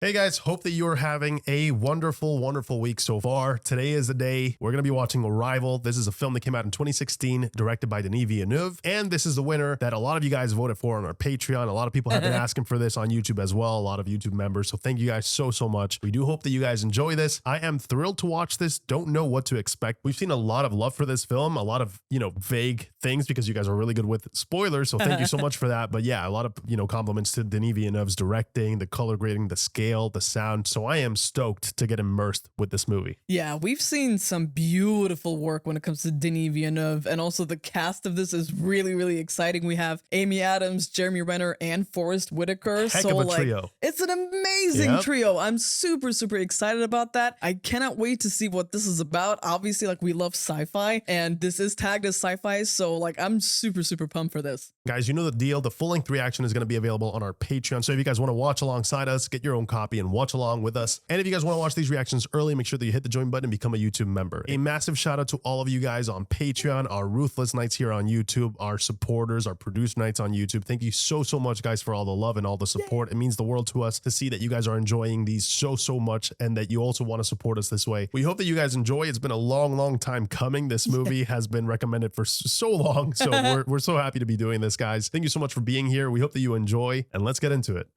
Hey guys, hope that you're having a wonderful week so far. Today is the day we're going to be watching Arrival. This is a film that came out in 2016, directed by Denis Villeneuve, and this is the winner that a lot of you guys voted for on our Patreon. A lot of people have been asking for this on YouTube as well, a lot of YouTube members, so thank you guys so much. We do hope that you guys enjoy this. I am thrilled to watch this, don't know what to expect. We've seen a lot of love for this film, a lot of, vague things because you guys are really good with spoilers, so thank you so much for that. But yeah, a lot of, compliments to Denis Villeneuve's directing, the color grading, the scale, the sound. So I am stoked to get immersed with this movie. Yeah, we've seen some beautiful work when it comes to Denis Villeneuve, and also the cast of this is really exciting. We have Amy Adams, Jeremy Renner, and Forest Whitaker. Heck of a trio. It's an amazing trio. I'm super excited about that. I cannot wait to see what this is about. Obviously, we love sci-fi, and this is tagged as sci-fi, so I'm super pumped for this. Guys, you know the deal. The full-length reaction is going to be available on our Patreon. So if you guys want to watch alongside us, get your own copy and watch along with us. And if you guys want to watch these reactions early, make sure that you hit the join button and become a YouTube member. A massive shout out to all of you guys on Patreon, our Ruthless Nights here on YouTube, our supporters, our Producer Nights on YouTube. Thank you so much, guys, for all the love and all the support. It means the world to us to see that you guys are enjoying these so much and that you also want to support us this way. We hope that you guys enjoy. It's been a long time coming. This movie has been recommended for so long. So we're so happy to be doing this, guys. Thank you so much for being here. We hope that you enjoy, and let's get into it.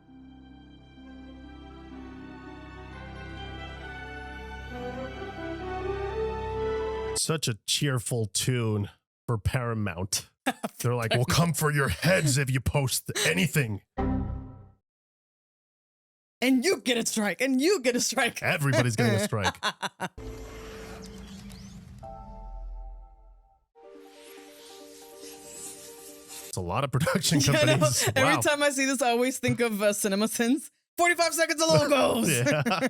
Such a cheerful tune for Paramount. They're like, we'll come for your heads if you post anything. And you get a strike, and you get a strike. Everybody's getting a strike. It's a lot of production companies. Wow. Every Wow. time I see this, I always think of CinemaSins. 45 seconds of logos. Yeah.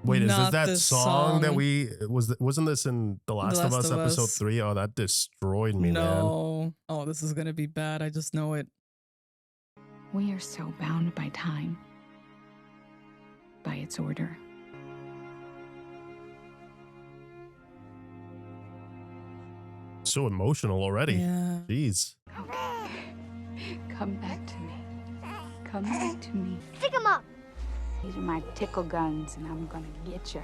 Wait, is this Not that this song that song. wasn't this in The Last of Us episode 3? Oh, that destroyed me, man. No. Oh, this is gonna be bad. I just know it. We are so bound by time, by its order. So emotional already. Yeah. Jeez. Come back to me. Come back to me. Pick him up. These are my tickle guns, and I'm gonna get you.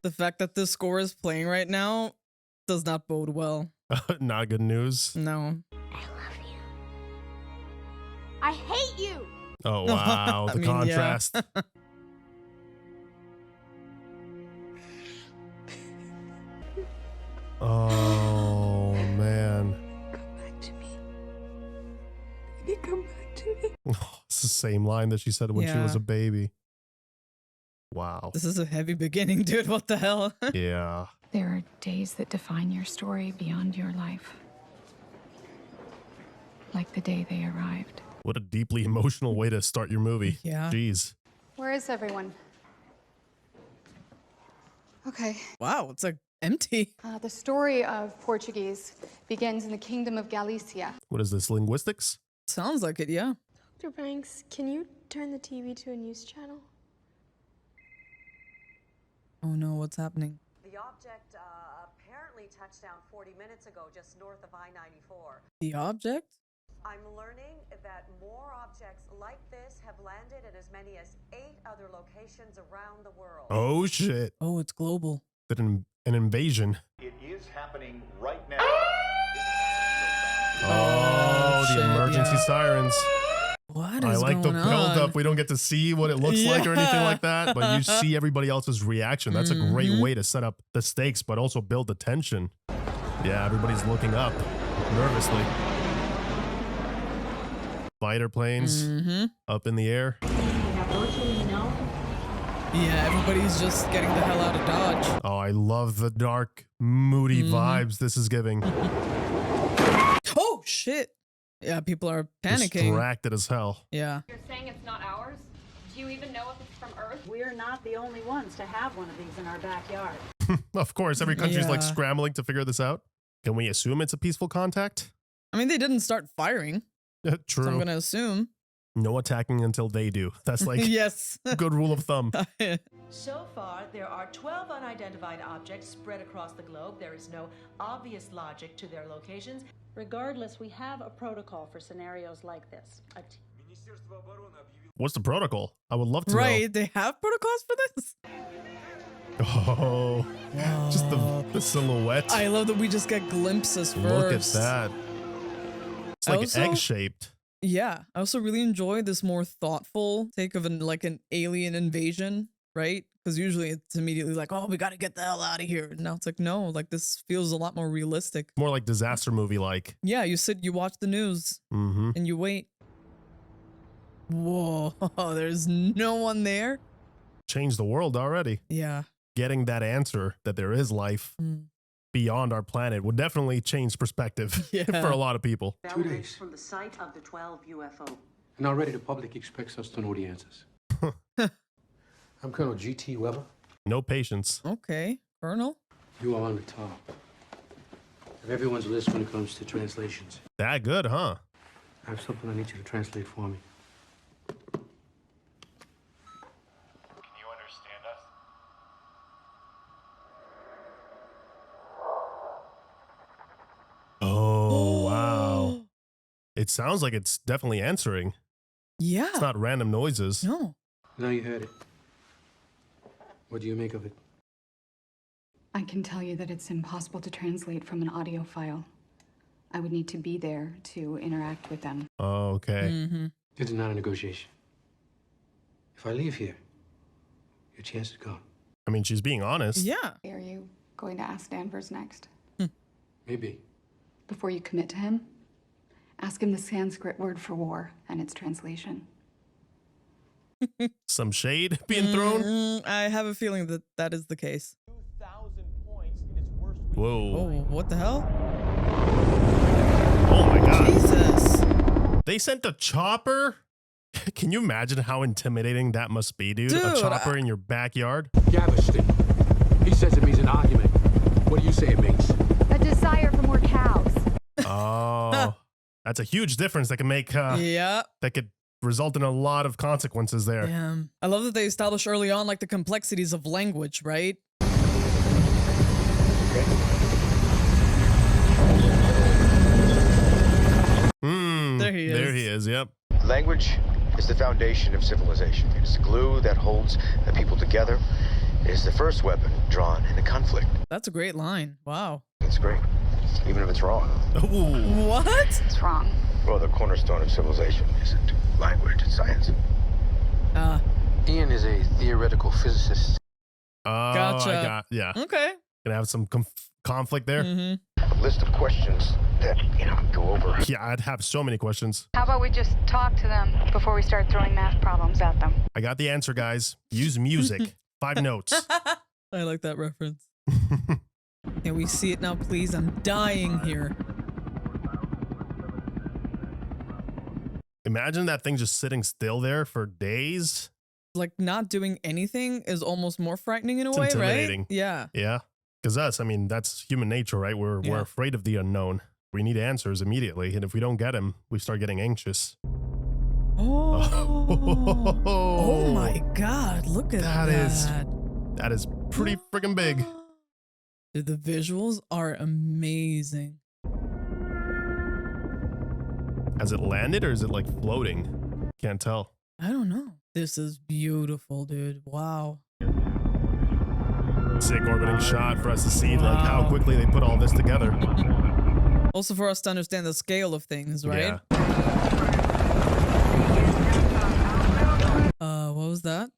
The fact that this score is playing right now does not bode well. Not good news. No. I love you. I hate you. Oh, wow. I The mean, yeah. contrast. Oh, man. Come back to me. Baby, come back to me. It's the same line that she said when she was Yeah. a baby. Wow. This is a heavy beginning, dude. What the hell? Yeah. There are days that define your story beyond your life. Like the day they arrived. What a deeply emotional way to start your movie. Yeah. Jeez. Where is everyone? Okay. Wow, it's like empty. The story of Portuguese begins in the Kingdom of Galicia. What is this, linguistics? Sounds like it, yeah. Dr. Banks, can you turn the TV to a news channel? Oh no, what's happening? The object apparently touched down 40 minutes ago just north of I-94. The object? I'm learning that more objects like this have landed in as many as 8 other locations around the world. Oh, shit. Oh, it's global. That an invasion. It is happening right now. Oh, shit, the emergency yeah. sirens. What I is like the going build-up. on? We don't get to see what it looks like or anything like that, but you see everybody else's reaction. That's a great way to set up the stakes, but also build the tension. Yeah, everybody's looking up nervously. Fighter planes up in the air. Yeah, everybody's just getting the hell out of Dodge. Oh, I love the dark, moody vibes this is giving. Oh, shit. Yeah, people are panicking. Distracted as hell. Yeah. You're saying it's not ours? Do you even know if it's from Earth? We're not the only ones to have one of these in our backyard. Of course, every country's like Yeah. scrambling to figure this out. Can we assume it's a peaceful contact? I mean, they didn't start firing, True. so I'm going to assume. No attacking until they do. That's like yes. good rule of thumb. So far, there are 12 unidentified objects spread across the globe. There is no obvious logic to their locations. Regardless, we have a protocol for scenarios like this. What's the protocol? I would love to know. Right, they have protocols for this? Oh, just the silhouette. I love that we just get glimpses first. Look at that. It's like egg-shaped. Yeah, I also really enjoy this more thoughtful take of an alien invasion, right? Because usually it's immediately like, oh, we got to get the hell out of here. Now it's like, no, like this feels a lot more realistic. More like disaster movie-like. Yeah, you watch the news and you wait. Whoa, there's no one there. Changed the world already. Yeah. Getting that answer that there is life beyond our planet would definitely change perspective for a lot of people. 2 days from the site of the 12 UFO. And already the public expects us to know the answers. I'm Colonel G.T. Weber. No patience. Okay, Colonel. You are on the top of everyone's list when it comes to translations. That good, huh? I have something I need you to translate for me. Oh, wow. It sounds like it's definitely answering. Yeah. It's not random noises. No. Now you heard it. What do you make of it? I can tell you that it's impossible to translate from an audio file. I would need to be there to interact with them. Oh, okay. This is not a negotiation. If I leave here, your chance is gone. I mean, she's being honest. Yeah. Are you going to ask Danvers next? Maybe. Before you commit to him, ask him the Sanskrit word for war and its translation. Some shade being thrown? I have a feeling that that is the case. 2,000 points in its worst week. Whoa. Oh, what the hell? Oh my god. Jesus. They sent a chopper? Can you imagine how intimidating that must be, dude? A chopper in your backyard? Gaveston. He says it means an argument. What do you say it means? A desire for more cows. Oh, that's a huge difference that can make, that could result in a lot of consequences there. Damn. I love that they established early on, like, the complexities of language, right? There he is. There he is, yep. Language is the foundation of civilization. It is the glue that holds the people together. It is the first weapon drawn in a conflict. That's a great line. Wow. It's great, even if it's wrong. Ooh. What? It's wrong. Well, the cornerstone of civilization isn't language, it's science. Ian is a theoretical physicist. Gotcha. Yeah. Okay. Gonna have some conflict there. A list of questions that, go over. Yeah, I'd have so many questions. How about we just talk to them before we start throwing math problems at them? I got the answer, guys. Use music. 5 notes. I like that reference. Can we see it now, please? I'm dying here. Imagine that thing just sitting still there for days. Like, not doing anything is almost more frightening in a It's way, intimidating. right? Yeah. Yeah. Because that's human nature, right? We're afraid of the unknown. We need answers immediately. And if we don't get them, we start getting anxious. Oh my god, look at that. That is pretty freaking big. Dude, the visuals are amazing. Has it landed or is it like floating? Can't tell. I don't know. This is beautiful, dude. Wow. Sick orbiting shot for us to see like how quickly they put all this together. Also for us to understand the scale of things, right? Yeah. What was that?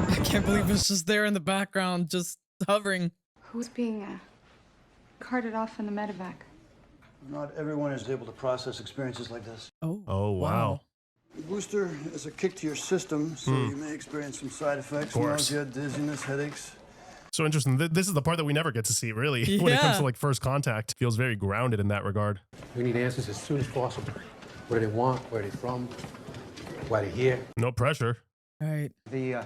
I can't believe it's just there in the background, just hovering. Who's being carted off in the medevac? Not everyone is able to process experiences like this. Oh, wow. The booster is a kick to your system, so you may experience some side effects, nausea, dizziness, headaches. So interesting. This is the part that we never get to see, really, when it comes to like first contact. Feels very grounded in that regard. We need answers as soon as possible. What do they want? Where are they from? Why they're here? No pressure. Right. They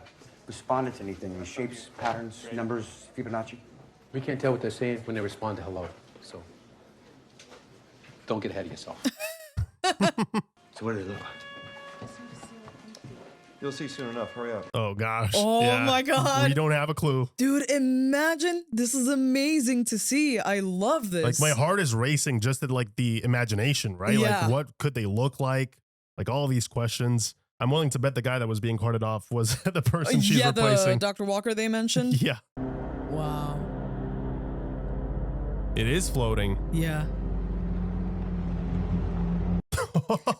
responded to anything? Any shapes, patterns, numbers, Fibonacci? We can't tell what they're saying when they respond to hello. So Don't get ahead of yourself. So what does it look like? You'll see soon enough. Hurry up. Oh gosh. Oh Yeah. my God. We don't have a clue. Dude, imagine. This is amazing to see. I love this. Like my heart is racing just at like the imagination, right? Yeah. Like what could they look like? Like all these questions. I'm willing to bet the guy that was being carted off was the person she's replacing. The Dr. Walker they mentioned. Yeah. Wow. It is floating. Yeah.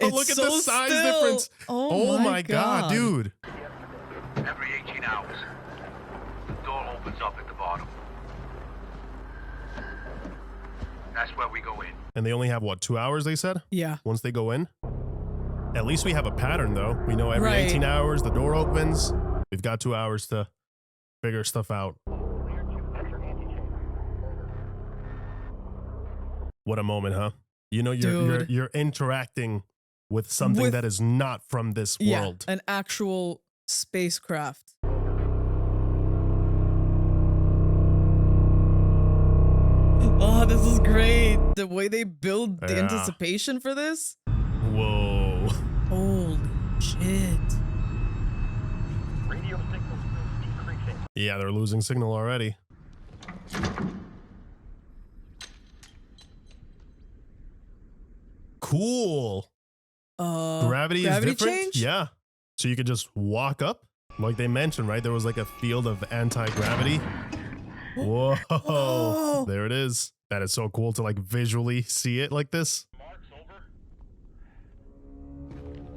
Look at the size difference. Oh my God, dude. Every 18 hours, the door opens up at the bottom. That's where we go in. And they only have what, 2 hours, they said? Yeah. Once they go in? At least we have a pattern though. We know every Right. 18 hours the door opens. We've got 2 hours to figure stuff out. What a moment, huh? You know, you're interacting with something that is not from this world. An actual spacecraft. Oh, this is great. The way they build the anticipation for this. Whoa. Holy shit. Radio signal decreasing. Yeah, they're losing signal already. Cool. Gravity is different. Change? Yeah. So you could just walk up, like they mentioned, right? There was like a field of anti-gravity. Whoa. Oh. There it is. That is so cool to like visually see it like this.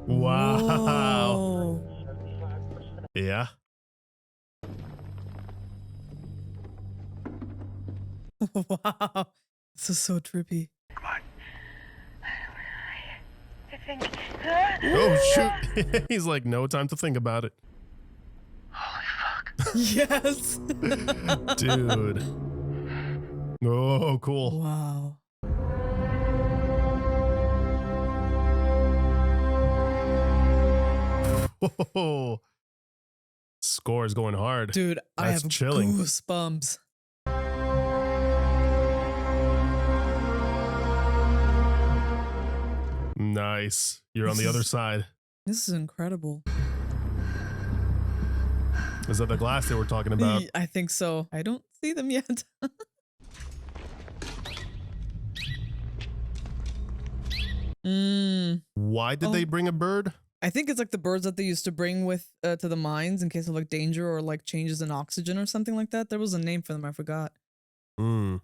Wow. Whoa. Yeah. Wow. This is so trippy. Oh shoot. He's like, no time to think about it. Yes. Dude. Oh, cool. Wow. Whoa. Score is going hard. Dude, I have chilling. goosebumps. Nice. You're on the other side. This is incredible. Is that the glass they were talking about? I think so. I don't see them yet. Why did they bring a bird? I think it's like the birds that they used to bring with to the mines in case of like danger or like changes in oxygen or something like that. There was a name for them. I forgot. I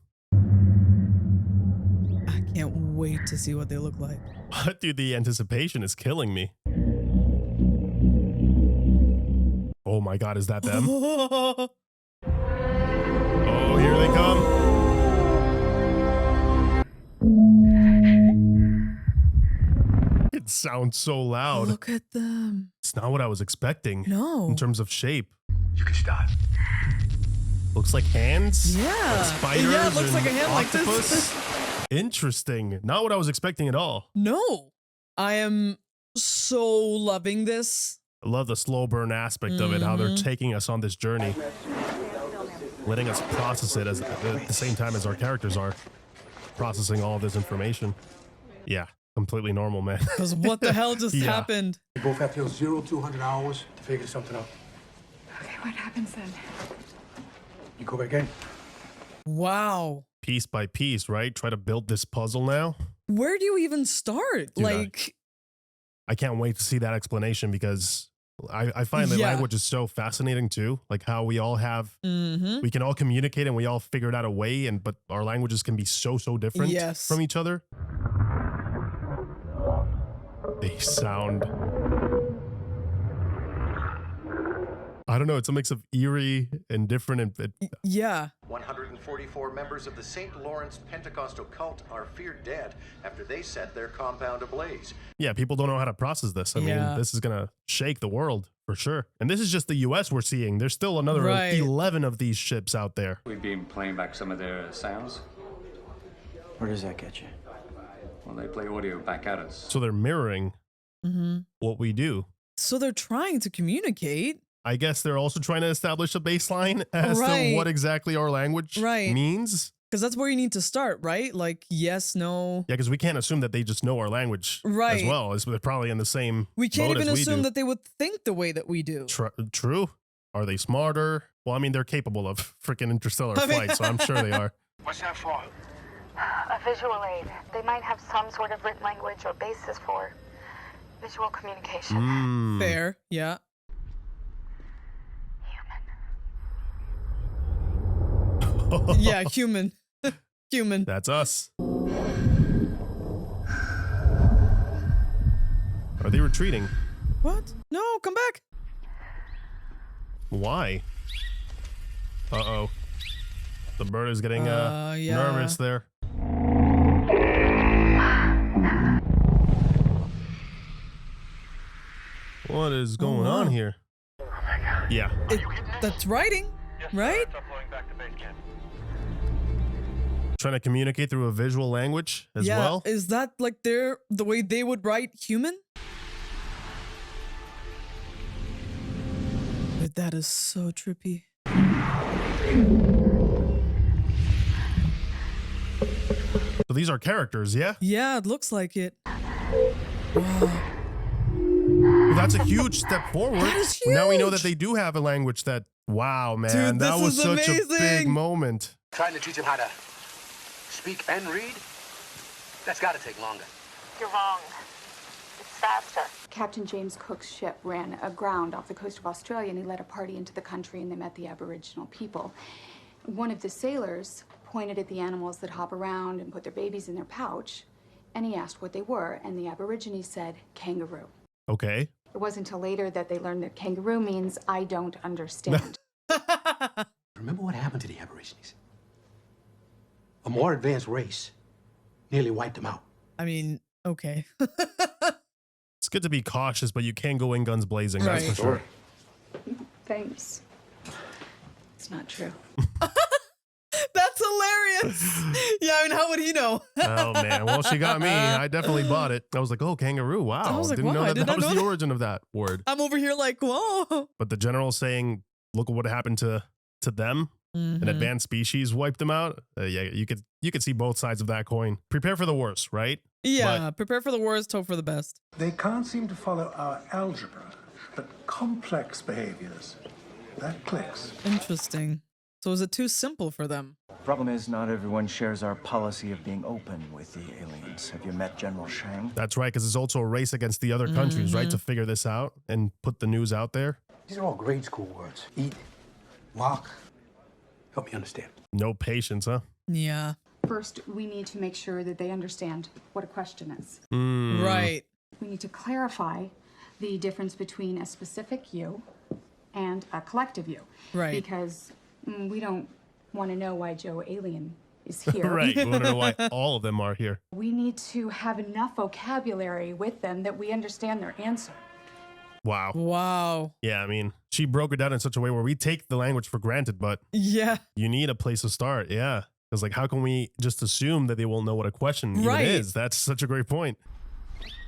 can't wait to see what they look like. Dude, the anticipation is killing me. Oh my God, is that them? Oh, here they come. It sounds so loud. Look at them. It's not what I was expecting. No. In terms of shape. You can start. Looks like hands. Yeah. Like spiders. Yeah, it looks like a hand octopus. like this. Interesting. Not what I was expecting at all. No. I am so loving this. I love the slow burn aspect of it, how they're taking us on this journey. Letting us process it as at the same time as our characters are processing all of this information. Yeah, completely normal, man. Because what the hell just happened? You both have till 0200 hours to figure something out. Okay, what happens then? You go back in. Wow. Piece by piece, right? Try to build this puzzle now. Where do you even start? Dude, like, I can't wait to see that explanation because I find that language is so fascinating too. Like how we all have, we can all communicate and we all figured out a way, but our languages can be so different from each other. They sound, I don't know, it's a mix of eerie and different. And yeah. 144 members of the St. Lawrence Pentecostal cult are feared dead after they set their compound ablaze. Yeah, people don't know how to process this. I mean, this is going to shake the world for sure. And this is just the US we're seeing. There's still another 11 of these ships out there. We've been playing back some of their sounds. Where does that get you? Well, they play audio back at us. So they're mirroring what we do. So they're trying to communicate. I guess they're also trying to establish a baseline as to what exactly our language means. Because that's where you need to start, right? Like, yes, no. Yeah, because we can't assume that they just know our language Right. as well. They're probably in the same We can't boat even as we assume do. that they would think the way that we do. True. Are they smarter? Well, I mean, they're capable of freaking interstellar flight, so I'm sure they are. What's that for? A visual aid. They might have some sort of written language or basis for visual communication. Fair, yeah. Yeah, human. Human. That's us. Are they retreating? What? No, come back. Why? Uh-oh. The bird is getting yeah. nervous there. What is going on here? Oh my God. Yeah. That's writing, right? Trying to communicate through a visual language as well? Is that like the way they would write human? But that is so trippy. So these are characters, yeah? Yeah, it looks like it. Well, that's a huge step forward. That is huge. Now we know that they do have a language that, wow, man, Dude, that was is such a big amazing. moment. Trying to teach him how to speak and read? That's got to take longer. You're wrong. It's faster. Captain James Cook's ship ran aground off the coast of Australia, and he led a party into the country, and they met the Aboriginal people. One of the sailors pointed at the animals that hop around and put their babies in their pouch, and he asked what they were, and the Aborigine said, kangaroo. Okay. It wasn't until later that they learned that kangaroo means I don't understand. Remember what happened to the Aborigines? A more advanced race nearly wiped them out. I mean, okay. It's good to be cautious, but you can go in guns blazing, that's for sure. Thanks. It's not true. That's hilarious. Yeah, I mean, how would he know? Oh, man. Well, she got me. I definitely bought it. I was like, oh, kangaroo. Wow. I was like, Didn't wow, know I that did that not was know the that. origin of that word. I'm over here like, whoa. But the general saying, look at what happened to them. An advanced species wiped them out. Yeah, you could see both sides of that coin. Prepare for the worst, right? Yeah, prepare for the worst, hope for the best. They can't seem to follow our algebra, but complex behaviors. That clicks. Interesting. So is it too simple for them? Problem is, not everyone shares our policy of being open with the aliens. Have you met General Shang? That's right, because it's also a race against the other countries, right? To figure this out and put the news out there. These are all grade school words. Eat, walk. Help me understand. No patience, huh? Yeah. First, we need to make sure that they understand what a question is. Right. We need to clarify the difference between a specific you and a collective you. Right. Because we don't want to know why Joe Alien is here. Right. We want to know why all of them are here. We need to have enough vocabulary with them that we understand their answer. Wow. Wow. Yeah, I mean, she broke it down in such a way where we take the language for granted, but yeah, you need a place to start. Yeah. Because, like, how can we just assume that they will know what a question Right. even is? That's such a great point.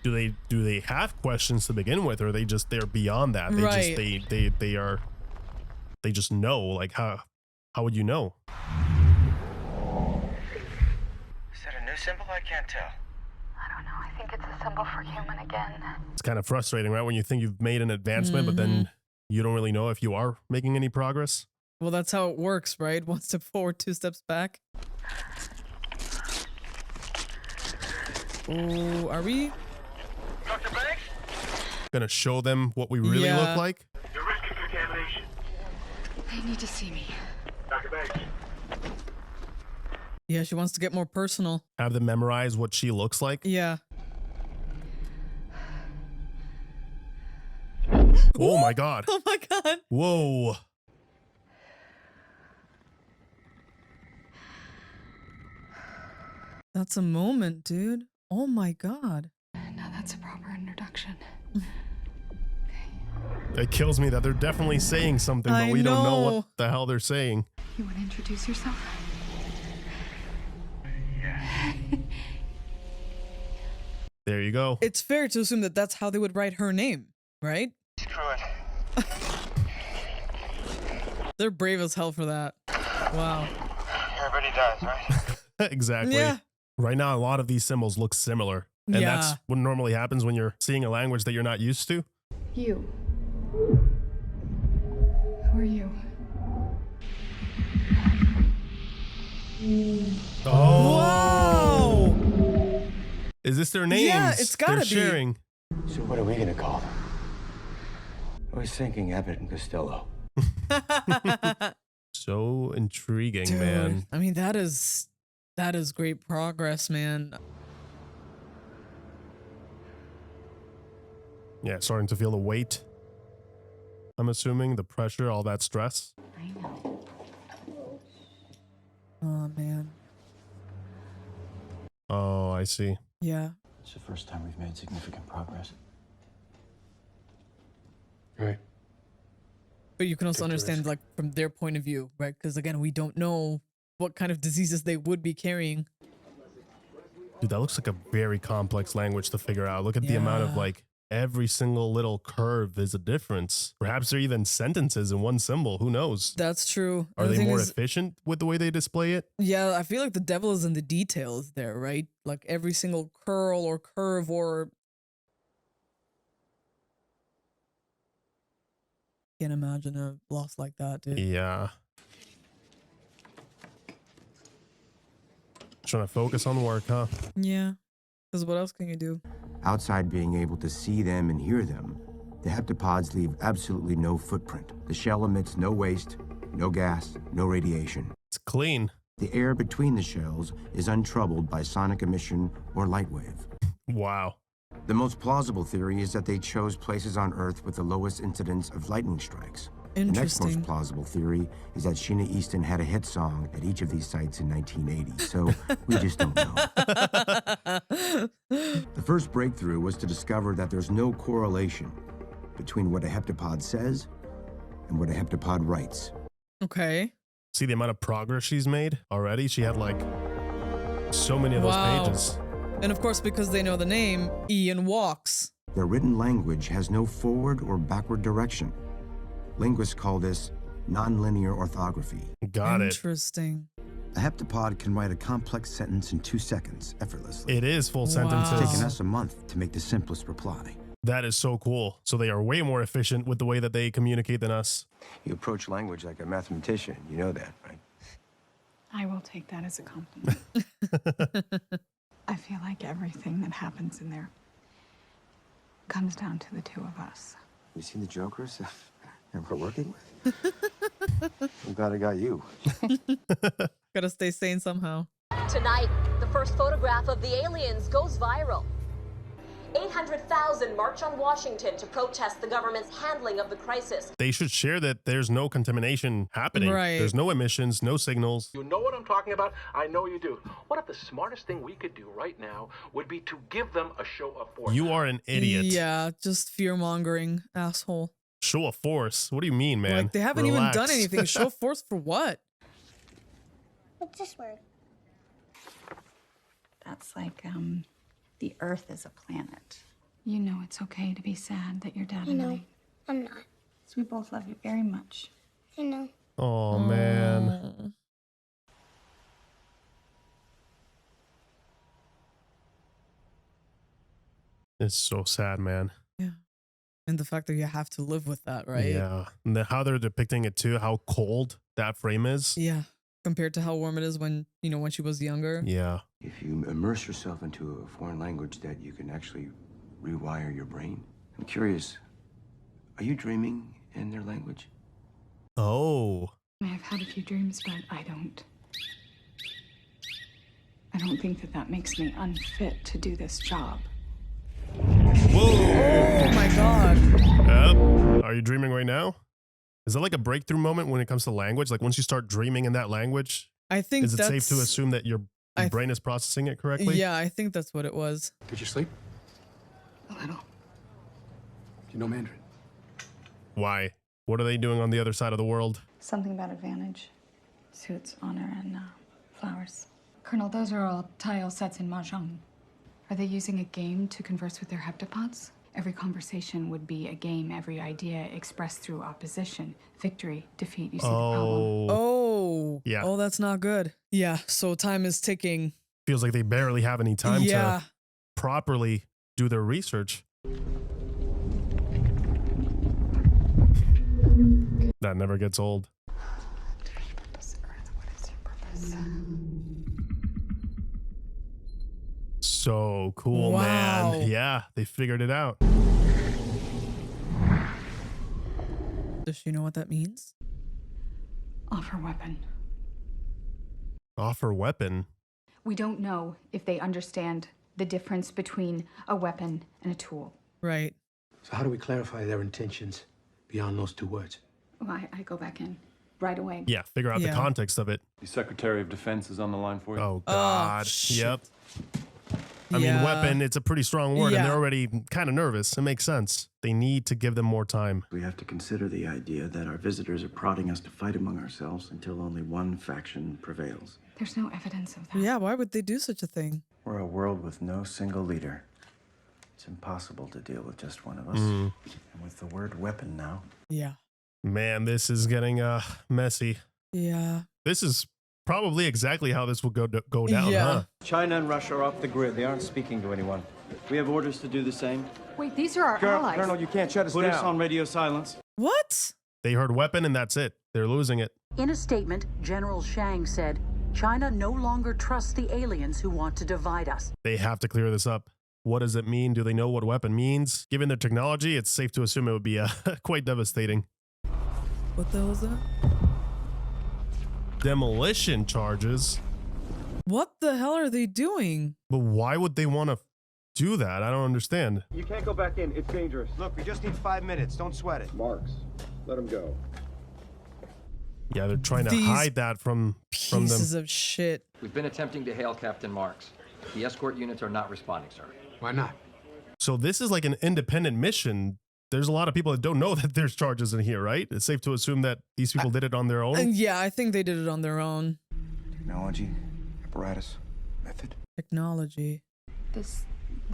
Do they have questions to begin with, or are they're beyond that? They Right. just they just know. Like, how would you know? Is that a new symbol? I can't tell. I don't know. I think it's a symbol for human again. It's kind of frustrating, right? When you think you've made an advancement, but then you don't really know if you are making any progress. Well, that's how it works, right? 1 step forward, 2 steps back. Oh, are we? Dr. Banks? Gonna show them what we really look like? You're risking contamination. They need to see me. Dr. Banks. Yeah, she wants to get more personal. Have them memorize what she looks like? Yeah. Oh my God. Oh my God. Whoa. That's a moment, dude. Oh my God. Now that's a proper introduction. It kills me that they're definitely saying something, but we don't know what the hell they're saying. You want to introduce yourself? There you go. It's fair to assume that that's how they would write her name, right? Screw it. They're brave as hell for that. Wow. Everybody really does, right? Exactly. Yeah. Right now, a lot of these symbols look similar. And Yeah. that's what normally happens when you're seeing a language that you're not used to. You. Who are you? Oh. Whoa. Is this their names? Yeah, it's gotta They're be. sharing. So what are we gonna call them? I was thinking Abbott and Costello. So intriguing, Dude, man. I mean, that is great progress, man. Yeah, starting to feel the weight. I'm assuming the pressure, all that stress. I know. Oh man. Oh, I see. Yeah. It's the first time we've made significant progress. Right. But you can also understand, like, from their point of view, right? Because again, we don't know what kind of diseases they would be carrying. Dude, that looks like a very complex language to figure out. Look at the amount of, like, every single little curve is a difference. Perhaps they're even sentences in one symbol. Who knows? That's true. Are And the they thing more is, efficient with the way they display it? yeah, I feel like the devil is in the details there, right? Like every single curl or curve or... Can't imagine a loss like that, dude. Yeah. Trying to focus on work, huh? Yeah. Because what else can you do? Outside being able to see them and hear them, the heptapods leave absolutely no footprint. The shell emits no waste, no gas, no radiation. It's clean. The air between the shells is untroubled by sonic emission or light wave. Wow. The most plausible theory is that they chose places on Earth with the lowest incidence of lightning strikes. The next most plausible theory is that Sheena Easton had a hit song at each of these sites in 1980, so we just don't know. The first breakthrough was to discover that there's no correlation between what a heptapod says and what a heptapod writes. Okay. See the amount of progress she's made already? She had like so many of those pages. And of course, because they know the name, Ian walks. Their written language has no forward or backward direction. Linguists call this nonlinear orthography. Got it. Interesting. A heptapod can write a complex sentence in 2 seconds effortlessly. It is full sentences. It's taken us a month to make the simplest reply. That is so cool. So they are way more efficient with the way that they communicate than us. You approach language like a mathematician. You know that, right? I will take that as a compliment. I feel like everything that happens in there comes down to the two of us. You seen the jokers that we're working with? I'm glad I got you. Gotta stay sane somehow. Tonight, the first photograph of the aliens goes viral. 800,000 march on Washington to protest the government's handling of the crisis. They should share that there's no contamination happening. Right. There's no emissions, no signals. You know what I'm talking about? I know you do. What if the smartest thing we could do right now would be to give them a show of force? You are an idiot. Yeah, just fear-mongering asshole. Show of force? What do you mean, man? Like, they haven't Relax. even done anything. Show of force for what? What's this word? That's like, the Earth is a planet. You know it's okay to be sad that your dad and I... I'm not. So we both love you very much. I know. Oh, man. It's so sad, man. Yeah. And the fact that you have to live with that, right? Yeah. And how they're depicting it too, how cold that frame is. Yeah. Compared to how warm it is when, you know, when she was younger. Yeah. If you immerse yourself into a foreign language, that you can actually rewire your brain. I'm curious, are you dreaming in their language? Oh. I've had a few dreams, but I don't think that that makes me unfit to do this job. Whoa. Oh my God. Yep. Are you dreaming right now? Is that like a breakthrough moment when it comes to language? Like once you start dreaming in that language, I think is it safe to that's- assume that your brain is processing it correctly? Yeah, I think that's what it was. Did you sleep? A little. Do you know Mandarin? Why? What are they doing on the other side of the world? Something about advantage. Suits, honor, and flowers. Colonel, those are all tile sets in Mahjong. Are they using a game to converse with their heptapods? Every conversation would be a game, every idea expressed through opposition. Victory, defeat, you see the problem? Oh. Yeah. Oh, that's not good. Yeah, so time is ticking. Feels like they barely have any time to properly do their research. That never gets old. So cool, man. Yeah, they figured it out. Does she know what that means? Offer weapon. Offer weapon? We don't know if they understand the difference between a weapon and a tool. Right. So how do we clarify their intentions beyond those two words? Well, I go back in right away. Yeah, figure out the context of it. The Secretary of Defense is on the line for you. Oh, God. Yep. I mean, weapon, it's a pretty strong word, and they're already kind of nervous. It makes sense. They need to give them more time. We have to consider the idea that our visitors are prodding us to fight among ourselves until only one faction prevails. There's no evidence of that. Yeah, why would they do such a thing? We're a world with no single leader. It's impossible to deal with just one of us. Mm. And with the word weapon now. Yeah. Man, this is getting messy. Yeah. This is probably exactly how this will go down, huh? China and Russia are off the grid. They aren't speaking to anyone. We have orders to do the same. Wait, these are our allies. Colonel, you can't shut us down. Put us on radio silence. What? They heard weapon and that's it. They're losing it. In a statement, General Shang said, China no longer trusts the aliens who want to divide us. They have to clear this up. What does it mean? Do they know what weapon means? Given their technology, it's safe to assume it would be quite devastating. What the hell is that? Demolition charges? What the hell are they doing? But why would they want to do that? I don't understand. You can't go back in. It's dangerous. Look, we just need 5 minutes. Don't sweat it. Marks, let him go. Yeah, they're trying to hide that from them. Pieces of shit. We've been attempting to hail Captain Marks. The escort units are not responding, sir. Why not? So this is like an independent mission. There's a lot of people that don't know that there's charges in here, right? It's safe to assume that these people did it on their own. Yeah, I think they did it on their own. Technology, apparatus, method. Technology. This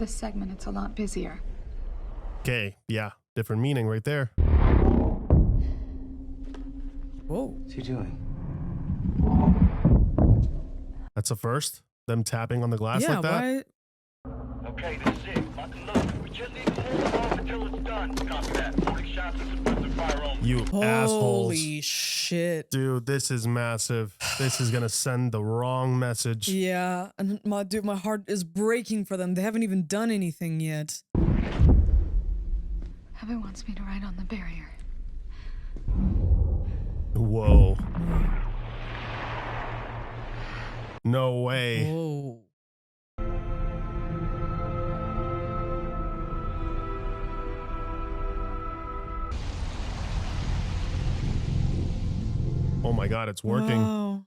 segment, it's a lot busier. Okay, yeah, different meaning right there. Whoa. What's he doing? That's a first. Them tapping on the glass like that. Why? Okay, this is it. Lock and load. We just need to hold off until it's done. Copy that. 40 shots of suppressive fire only. You assholes. Holy shit. Dude, this is massive. This is gonna send the wrong message. Yeah, and my heart is breaking for them. They haven't even done anything yet. Heaven wants me to ride on the barrier. Whoa. No way. Whoa. Oh my God, it's working. Wow.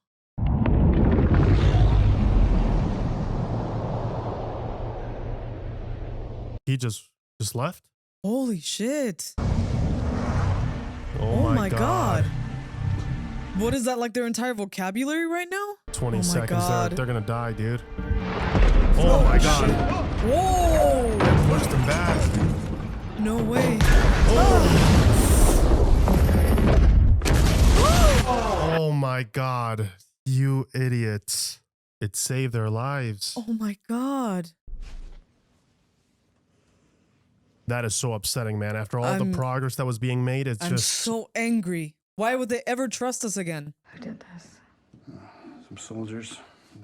He just left? Holy shit. Oh my God. What is that, like their entire vocabulary right now? 20 seconds there. They're gonna die, dude. Oh my God. Whoa. They pushed him back. No way. Oh my God. You idiots. It saved their lives. Oh my God. That is so upsetting, man. After all the progress that was being made, I'm so angry. Why would they ever trust us again? Who did this? Some soldiers.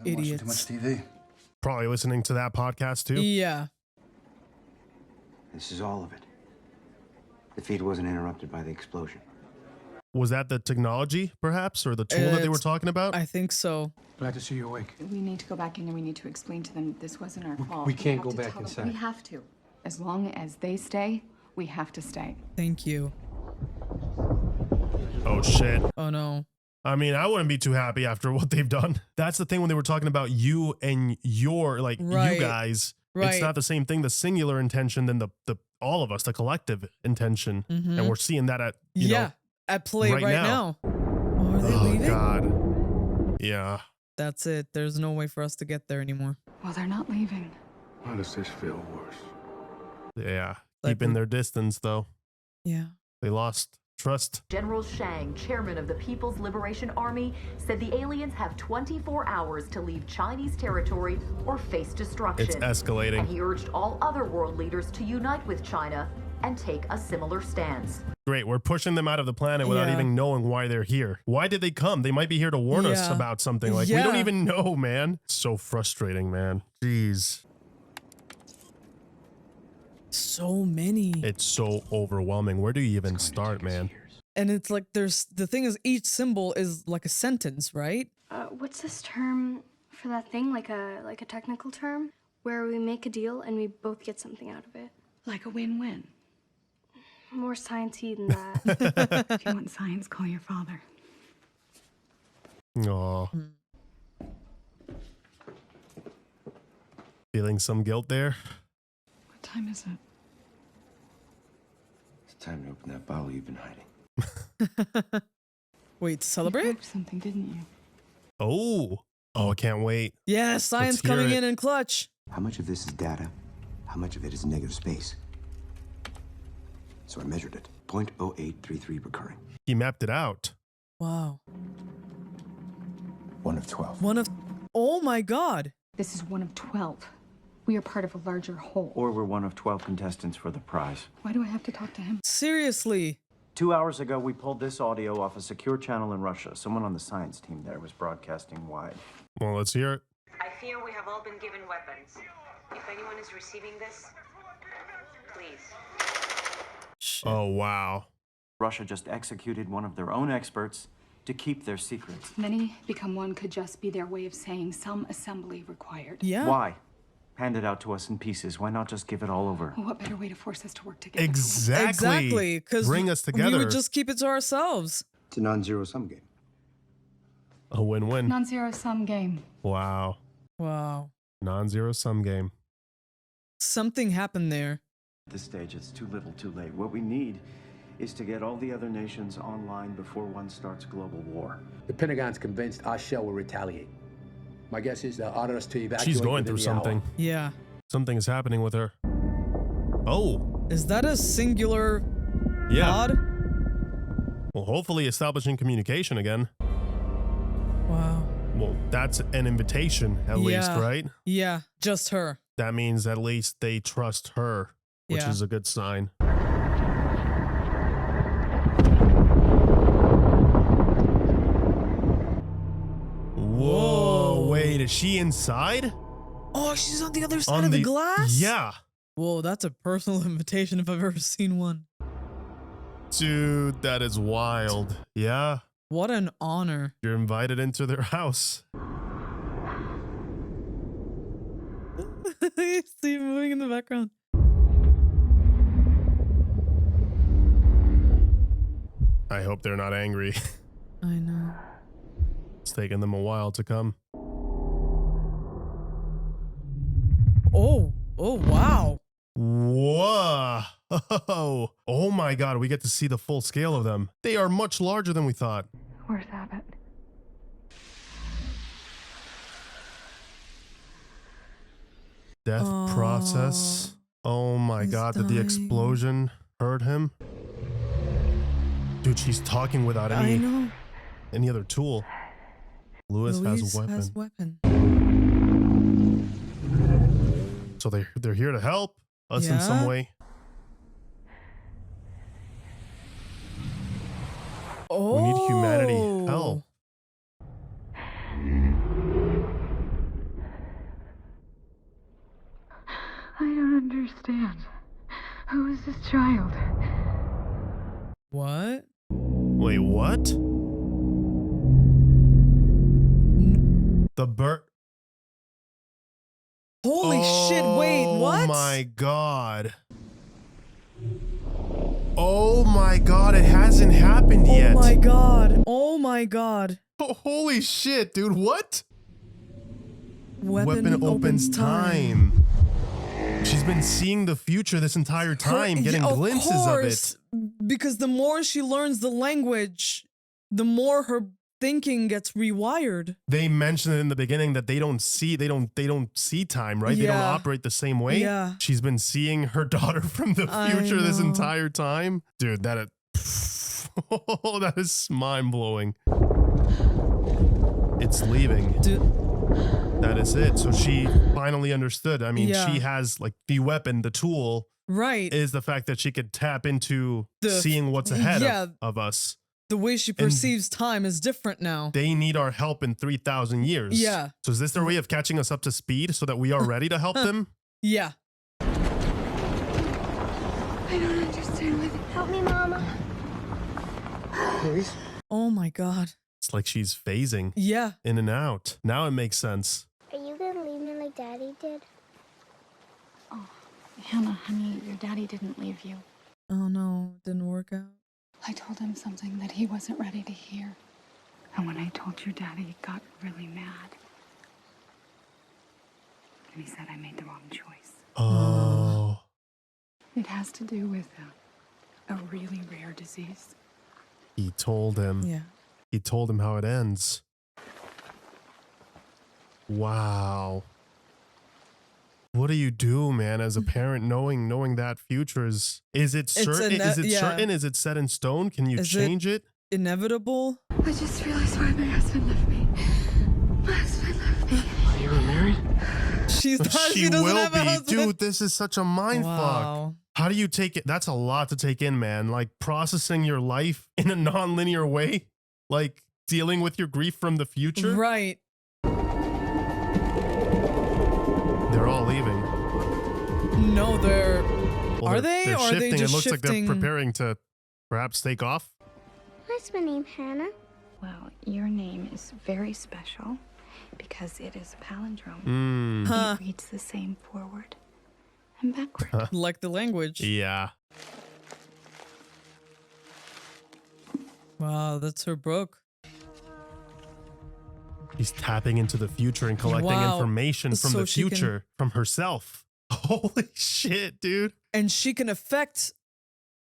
Idiots. Watching too much TV. Probably listening to that podcast too. Yeah. This is all of it. The feed wasn't interrupted by the explosion. Was that the technology, perhaps, or the tool that they were talking about? I think so. Glad to see you awake. We need to go back in and we need to explain to them this wasn't our fault. We can't have go to back tell them. inside. We have to. As long as they stay, we have to stay. Thank you. Oh shit. Oh no. I mean, I wouldn't be too happy after what they've done. That's the thing when they were talking about you and your, like, you guys. Right. It's not the same thing, the singular intention, than the all of us, the collective intention. And we're seeing that at, you know, at play right now. Oh, are they leaving? God. Yeah. That's it. There's no way for us to get there anymore. Well, they're not leaving. Why does this feel worse? Yeah. Keeping their distance, though. Yeah. They lost Trust. General Shang, chairman of the People's Liberation Army, said the aliens have 24 hours to leave Chinese territory or face destruction. It's escalating. And he urged all other world leaders to unite with China and take a similar stance. Great, we're pushing them out of the planet without even knowing why they're here. Why did they come? They might be here to warn us about something. Like, we don't even know, man. So frustrating, man. Jeez. So many. It's so overwhelming. Where do you even start, man? And it's like the thing is, each symbol is like a sentence, right? What's this term for that thing? Like a technical term where we make a deal and we both get something out of it. Like a win-win. More science-y than that. If you want science, call your father. Aw. Feeling some guilt there? What time is it? It's time to open that bottle you've been hiding. Wait, to celebrate? You something, didn't you? Oh, I can't wait. Yeah, science coming in clutch. How much of this is data? How much of it is negative space? So I measured it. 0.0833 recurring. He mapped it out. Wow. 1 of 12. Oh my God. This is 1 of 12. We are part of a larger whole. Or we're 1 of 12 contestants for the prize. Why do I have to talk to him? Seriously. 2 hours ago, we pulled this audio off a secure channel in Russia. Someone on the science team there was broadcasting wide. Well, let's hear it. I fear we have all been given weapons. If anyone is receiving this, please. Oh, wow. Russia just executed one of their own experts to keep their secrets. Many become one could just be their way of saying some assembly required. Yeah. Why? Hand it out to us in pieces. Why not just give it all over? Well, what better way to force us to work together? Exactly. Because bring us together. We would just keep it to ourselves. It's a non-zero sum game. A win-win. Non-zero sum game. Wow. Wow. Non-zero sum game. Something happened there. At this stage, it's too little, too late. What we need is to get all the other nations online before one starts global war. The Pentagon's convinced our shell will retaliate. My guess is they'll order us to evacuate. She's going through something. Yeah. Something is happening with her. Oh. Is that a singular pod? Well, hopefully establishing communication again. Wow. Well, that's an invitation, at least, right? Yeah, just her. That means at least they trust her, which is a good sign. Whoa, wait, is she inside? Oh, she's on the other side of the glass? Yeah. Whoa, that's a personal invitation if I've ever seen one. Dude, that is wild. Yeah. What an honor. You're invited into their house. You see moving in the background. I hope they're not angry. I know. It's taken them a while to come. Oh wow. Whoa. Oh my God, we get to see the full scale of them. They are much larger than we thought. Where's Abbott? Death process. Oh my God, did the explosion hurt him? Dude, she's talking without any other tool. Louise has a weapon. So they're here to help us in some way. Oh. We need humanity help. I don't understand. Who is this child? What? Wait, what? The bird. Holy shit, wait, what? Oh my God. Oh my God, it hasn't happened yet. Oh my God. Oh my God. Oh, holy shit, dude, what? Weapon opens time. She's been seeing the future this entire time, getting glimpses of it. Because the more she learns the language, the more her thinking gets rewired. They mentioned it in the beginning that they don't see time, right? They don't operate the same way. Yeah. She's been seeing her daughter from the future this entire time. Dude, Oh, that is mind-blowing. It's leaving. Dude. That is it. So she finally understood. I mean, Yeah. she has like the weapon, the tool. Right. Is the fact that she could tap into seeing what's ahead of us. The way she perceives time is different now. They need our help in 3,000 years. Yeah. So is this their way of catching us up to speed so that we are ready to help them? Yeah. I don't understand why they... Help me, Mama. Please? Oh my God. It's like she's phasing. Yeah. In and out. Now it makes sense. Are you gonna leave me like Daddy did? Oh, Hannah, honey, your daddy didn't leave you. Oh no, didn't work out. I told him something that he wasn't ready to hear. And when I told your daddy, he got really mad. And he said I made the wrong choice. Oh. It has to do with a really rare disease. He told him. Yeah. He told him how it ends. Wow. What do you do, man, as a parent, knowing that future is it certain? Certain? Is it set in stone? Can you change it? Inevitable? I just realized why my husband left me. My husband left me. Are you married? She will be. Dude, this is such a mind Wow. fuck. How do you take it? That's a lot to take in, man. Like processing your life in a non-linear way. Like dealing with your grief from the future. Right. They're all leaving. No, they're... Well, are they? They're Or are shifting. they just It looks like shifting? they're preparing to perhaps take off. What's my name, Hannah? Well, your name is very special because it is a palindrome. Mm. Huh. It reads the same forward and backward. Like the language. Yeah. Wow, that's her book. She's tapping into the future and collecting Wow. information from So the she can- future, from herself. Holy shit, dude. And she can affect,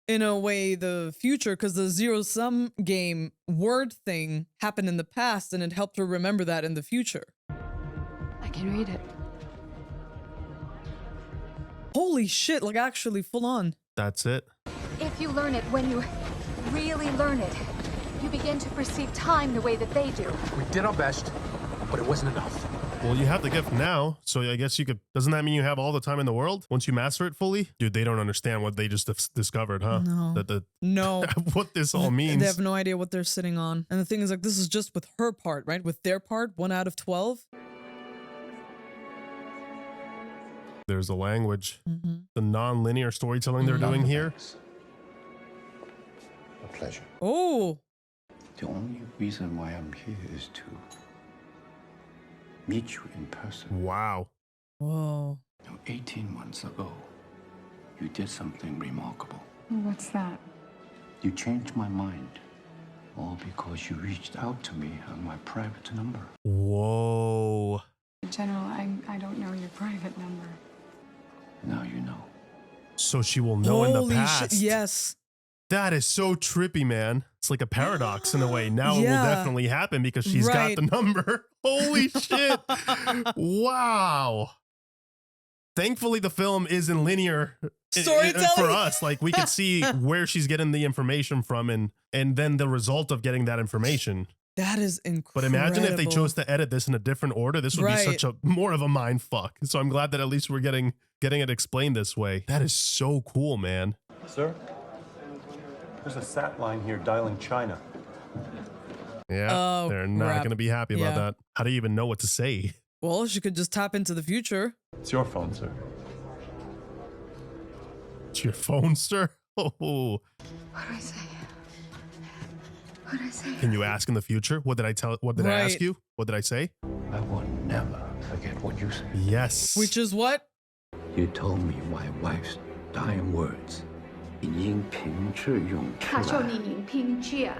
in a way, the future because the zero-sum game word thing happened in the past and it helped her remember that in the future. I can read it. Holy shit, like actually full on. That's it. If you learn it when you really learn it, you begin to perceive time the way that they do. We did our best, but it wasn't enough. Well, you have the gift now, so I guess you could... Doesn't that mean you have all the time in the world once you master it fully? Dude, they don't understand what they just discovered, huh? No. No. What this all means. They have no idea what they're sitting on. And the thing is, like, this is just with her part, right? With their part, 1 out of 12. There's a language. Mm-hmm. The non-linear storytelling they're doing here. A pleasure. Oh. The only reason why I'm here is to meet you in person. Wow. Whoa. Now, 18 months ago, you did something remarkable. What's that? You changed my mind. All because you reached out to me on my private number. Whoa. General, I don't know your private number. Now you know. So she will know in the Holy past. shit, yes. That is so trippy, man. It's like a paradox in a way. Now it will Yeah. definitely happen because she's Right. got the number. Holy shit. Wow. Thankfully, the film isn't linear Storytelling. for us. Like we could see where she's getting the information from and then the result of getting that information. That is incredible. But imagine if they chose to edit this in a different order. This would be Right. such a more of a mind fuck. So I'm glad that at least we're getting it explained this way. That is so cool, man. Sir, there's a sat line here dialing China. Yeah, Oh, they're not crap. going to be happy about Yeah. that. How do you even know what to say? Well, she could just tap into the future. It's your phone, sir. It's your phone, sir? Oh, What do I say? What do I say? can you ask in the future? What did I tell? What did I ask Right. you? What did I say? I will never forget what you said. Yes. Which is what? You told me my wife's dying words. 已经凭着勇气他说了。你赢拼chia.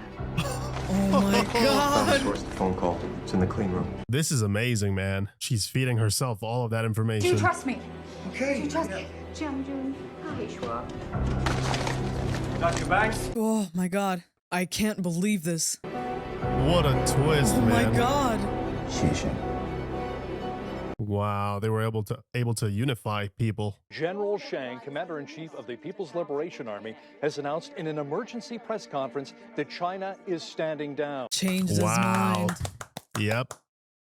Oh my god. Source the phone call. It's in the clean room. This is amazing, man. She's feeding herself all of that Do information. you trust me? Okay. Do you trust me? 将军，他会说。 Dr. Banks? Oh my god. I can't believe this. What a twist, Oh my man. god. 谢谢。Wow, they were able to unify people. General Shang, Commander-in-Chief of the People's Liberation Army, has announced in an emergency press conference that China is standing down. Changed his mind. Yep.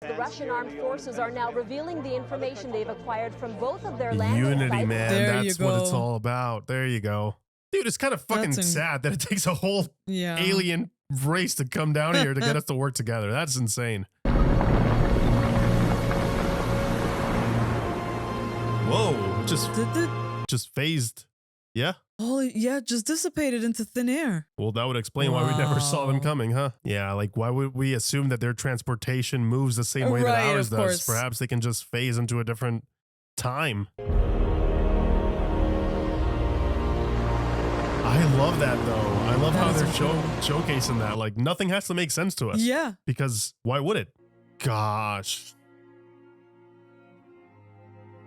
The Russian armed forces are now revealing the information they've acquired from both of their land Unity, man. There That's you what go. it's all about. There you go. Dude, it's kind of fucking sad that it takes a whole alien race to come down here to get us to work together. That's insane. Whoa, just phased. Yeah. Oh, yeah, just dissipated into thin air. Well, that would explain why we never saw them coming, huh? Yeah, like why would we assume that their transportation moves the same way that ours does? Course. Perhaps they can just phase into a different time. I love that though. I love how they're showcasing that. Like nothing has to make sense to us. Yeah. Because why would it? Gosh.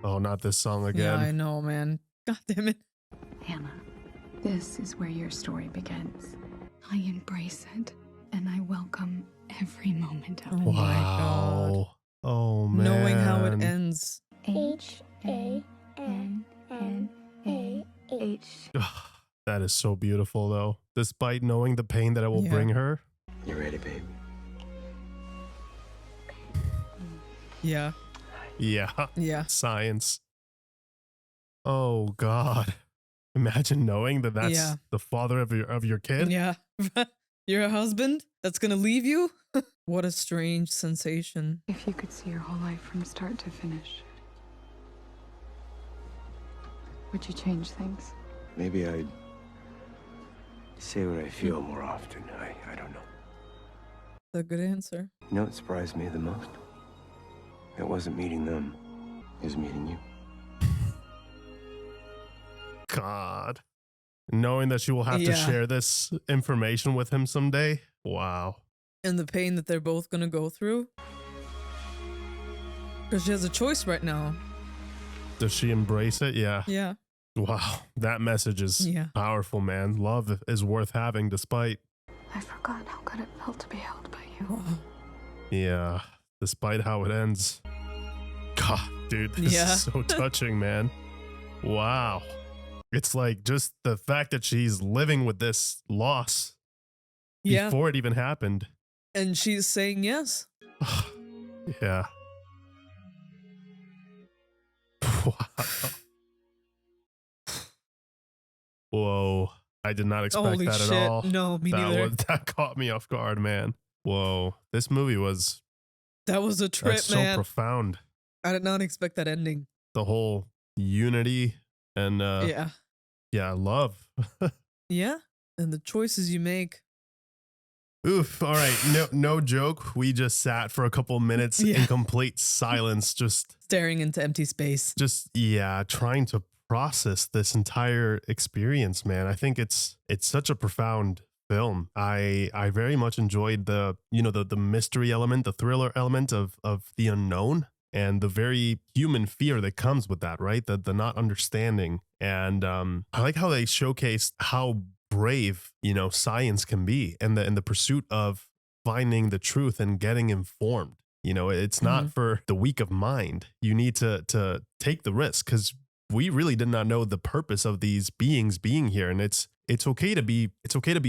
Oh, not this song again. Yeah, I know, man. God damn it. Hannah, this is where your story begins. I embrace it, and I welcome every moment of it. Oh my God. Oh man. Knowing how it ends. H-A-N-N-A-H. That is so beautiful though. Despite knowing the pain that it will bring her. You ready, babe? Yeah. Yeah. Science. Oh God. Imagine knowing that that's the father of your kid. Yeah. Your husband that's gonna leave you? What a strange sensation. If you could see your whole life from start to finish, would you change things? Maybe I'd say what I feel more often. I don't know. That's a good answer. You know what surprised me the most? It wasn't meeting them. It was meeting you. God. Knowing that she will have to share this information with him someday. Wow. And the pain that they're both gonna go through. Because she has a choice right now. Does she embrace it? Yeah. Yeah. Wow. That message is powerful, man. Love is worth having despite. I've forgotten how good it felt to be held by you. Yeah. Despite how it ends. God, dude, this is so touching, man. Wow. It's like just the fact that she's living with this loss before it even happened. And she's saying yes. Yeah. Wow. Whoa. I did not expect that at all. No, me neither. That caught me off guard, man. Whoa. This movie was... That was a trip, man. So profound. I did not expect that ending. The whole unity and love. Yeah, and the choices you make. Oof. All right. No joke. We just sat for a couple minutes in complete silence, just staring into empty space. Just trying to process this entire experience, man. I think it's such a profound film. I very much enjoyed the mystery element, the thriller element of the unknown, and the very human fear that comes with that, right? The not understanding. And I like how they showcased how brave, science can be, and the pursuit of finding the truth and getting informed. It's not for the weak of mind. You need to take the risk, because we really did not know the purpose of these beings being here. And it's okay to be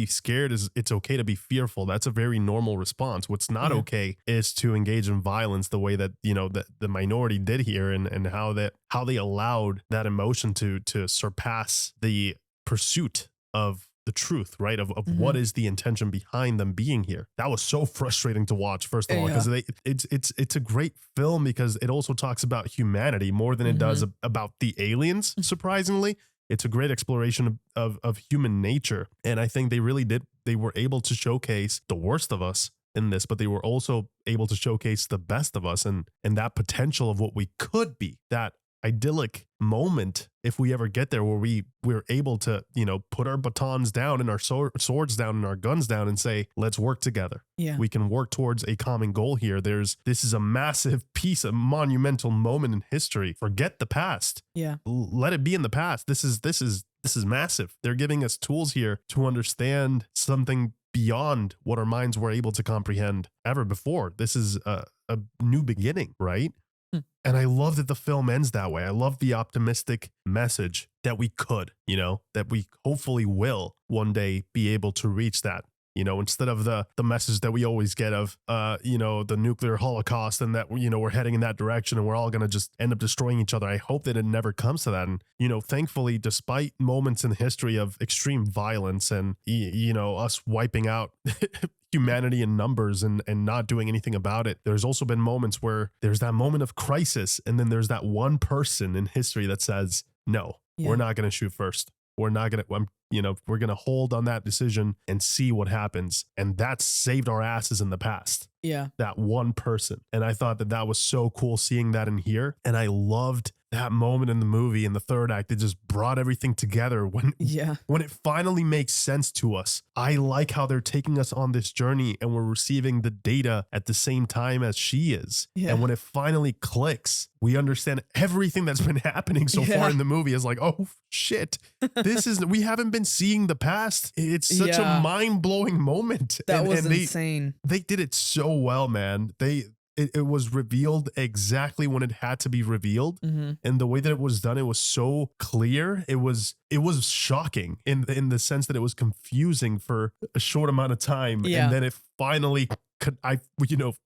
scared. It's okay to be fearful. That's a very normal response. What's not okay is to engage in violence the way that, the minority did here, and how they allowed that emotion to surpass the pursuit of the truth, right? Of what is the intention behind them being here. That was so frustrating to watch, first of all, because it's a great film, because it also talks about humanity more than it does about the aliens, surprisingly. It's a great exploration of human nature. And I think they were able to showcase the worst of us in this, but they were also able to showcase the best of us, and that potential of what we could be, that idyllic moment, if we ever get there, where we're able to, put our batons down and our swords down and our guns down and say, let's work together. Yeah. We can work towards a common goal here. This is a massive piece, a monumental moment in history. Forget the past. Yeah. Let it be in the past. This is massive. They're giving us tools here to understand something beyond what our minds were able to comprehend ever before. This is a new beginning, right? And I love that the film ends that way. I love the optimistic message that we could, that we hopefully will one day be able to reach that. Instead of the message that we always get of, the nuclear holocaust and that, we're heading in that direction and we're all going to just end up destroying each other. I hope that it never comes to that. And, thankfully, despite moments in history of extreme violence and, us wiping out humanity in numbers and not doing anything about it, there's also been moments where there's that moment of crisis. And then there's that one person in history that says, no, we're not going to shoot first. We're not going to, we're going to hold on that decision and see what happens. And that saved our asses in the past. Yeah. That one person. And I thought that was so cool seeing that in here. And I loved that moment in the movie in the third act. It just brought everything together when it finally makes sense to us. I like how they're taking us on this journey and we're receiving the data at the same time as she is. Yeah. And when it finally clicks, we understand everything that's been happening so far in the movie is like, oh shit, we haven't been seeing the past. It's such a mind-blowing moment. That was insane. They did it so well, man. It was revealed exactly when it had to be revealed. Mm-hmm. And the way that it was done, it was so clear. It was shocking in the sense that it was confusing for a short amount of time. Yeah. And then it finally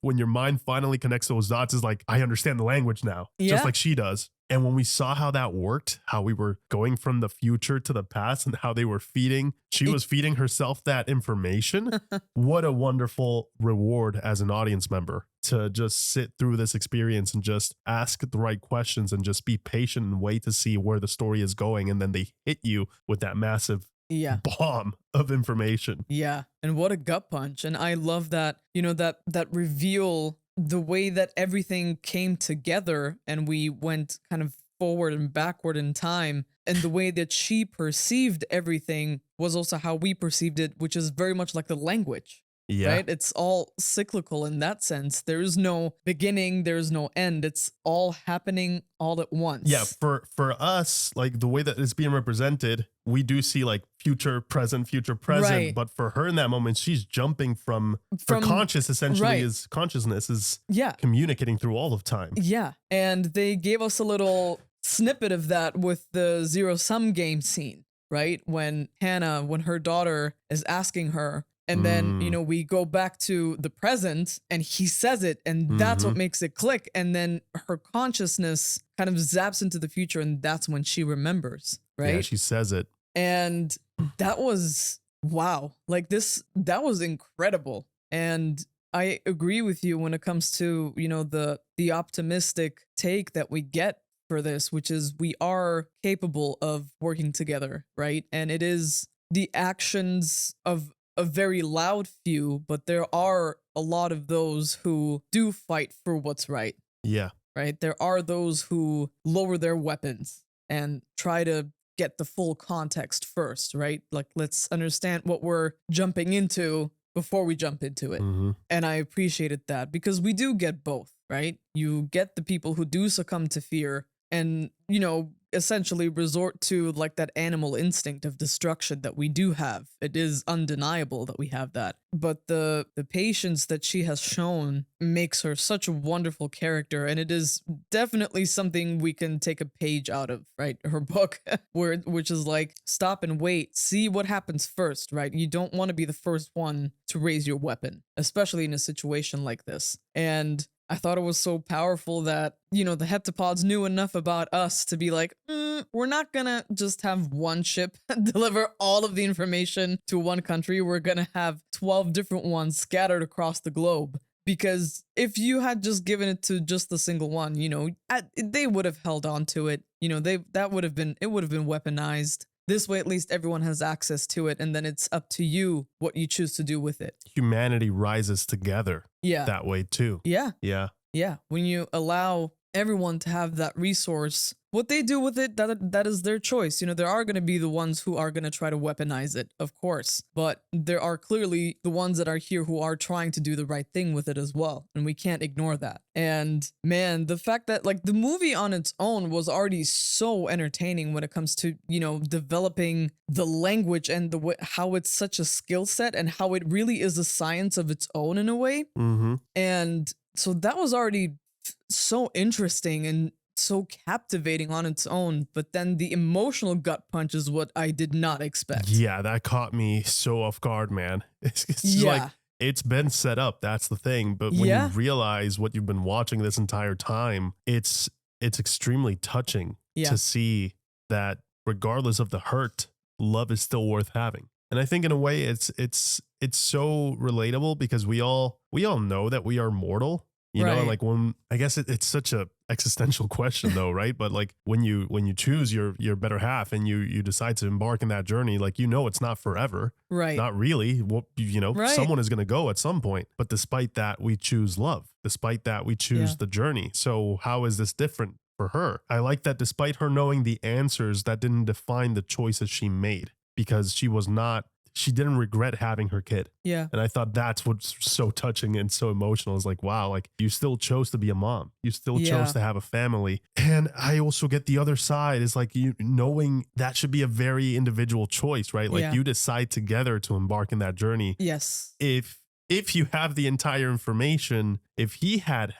when your mind finally connects those dots, is like, I understand the language now, just like she does. And when we saw how that worked, how we were going from the future to the past and how they were she was feeding herself that information. What a wonderful reward as an audience member to just sit through this experience and just ask the right questions and just be patient and wait to see where the story is going. And then they hit you with that massive bomb of information. Yeah. And what a gut punch. And I love that, that reveal, the way that everything came together and we went kind of forward and backward in time. And the way that she perceived everything was also how we perceived it, which is very much like the language. Yeah. Right? It's all cyclical in that sense. There is no beginning, there is no end. It's all happening all at once. Yeah, for us, like the way that it's being represented, we do see like future, present, Right. but for her in that moment, she's jumping from her consciousness is communicating through all of time. Yeah. And they gave us a little snippet of that with the zero-sum game scene, right? When her daughter is asking her, and then, we go back to the present and he says it and that's what makes it click. And then her consciousness kind of zaps into the future and that's when she remembers, right? Yeah, she says it. And that was, wow. Like that was incredible. And I agree with you when it comes to, the optimistic take that we get for this, which is we are capable of working together, right? And it is the actions of a very loud few, but there are a lot of those who do fight for what's right. Yeah. Right? There are those who lower their weapons and try to get the full context first, right? Like, let's understand what we're jumping into before we jump into it. And I appreciated that because we do get both, right? You get the people who do succumb to fear and, essentially resort to like that animal instinct of destruction that we do have. It is undeniable that we have that. But the patience that she has shown makes her such a wonderful character. And it is definitely something we can take a page out of, right? Her book, which is like, stop and wait, see what happens first, right? You don't want to be the first one to raise your weapon, especially in a situation like this. And I thought it was so powerful that, the heptapods knew enough about us to be like, we're not gonna just have one ship deliver all of the information to one country. We're gonna have 12 different ones scattered across the globe. Because if you had just given it to just the single one, they would have held on to it. It would have been weaponized. This way, at least everyone has access to it. And then it's up to you what you choose to do with it. Humanity rises together that way too. Yeah. Yeah. Yeah. When you allow everyone to have that resource, what they do with it, that is their choice. There are going to be the ones who are going to try to weaponize it, of course. But there are clearly the ones that are here who are trying to do the right thing with it as well. And we can't ignore that. And man, the fact that like the movie on its own was already so entertaining when it comes to, developing the language and how it's such a skill set and how it really is a science of its own in a way. And so that was already so interesting and so captivating on its own, but then the emotional gut punch is what I did not expect. Yeah, that caught me so off guard, man. It's Yeah. like it's been set up. That's the thing. But when Yeah. you realize what you've been watching this entire time, it's extremely touching Yeah. to see that regardless of the hurt, love is still worth having. And I think in a way it's so relatable because we all know that we are mortal. You know, Right. like when I guess it's such a existential question though, right? But like when you choose your better half and you decide to embark in that journey, like it's not forever. Right. Not really. Well, Right. someone is going to go at some point. But despite that, we choose love. Despite that, we choose Yeah. the journey. So how is this different for her? I like that despite her knowing the answers, that didn't define the choices she made because she didn't regret having her kid. Yeah. And I thought that's what's so touching and so emotional is like, wow, like you still chose to be a mom. You still Yeah. chose to have a family. And I also get the other side is like you knowing that should be a very individual choice, right? Like Yeah. you decide together to embark in that journey. Yes. If you have the entire information, if he had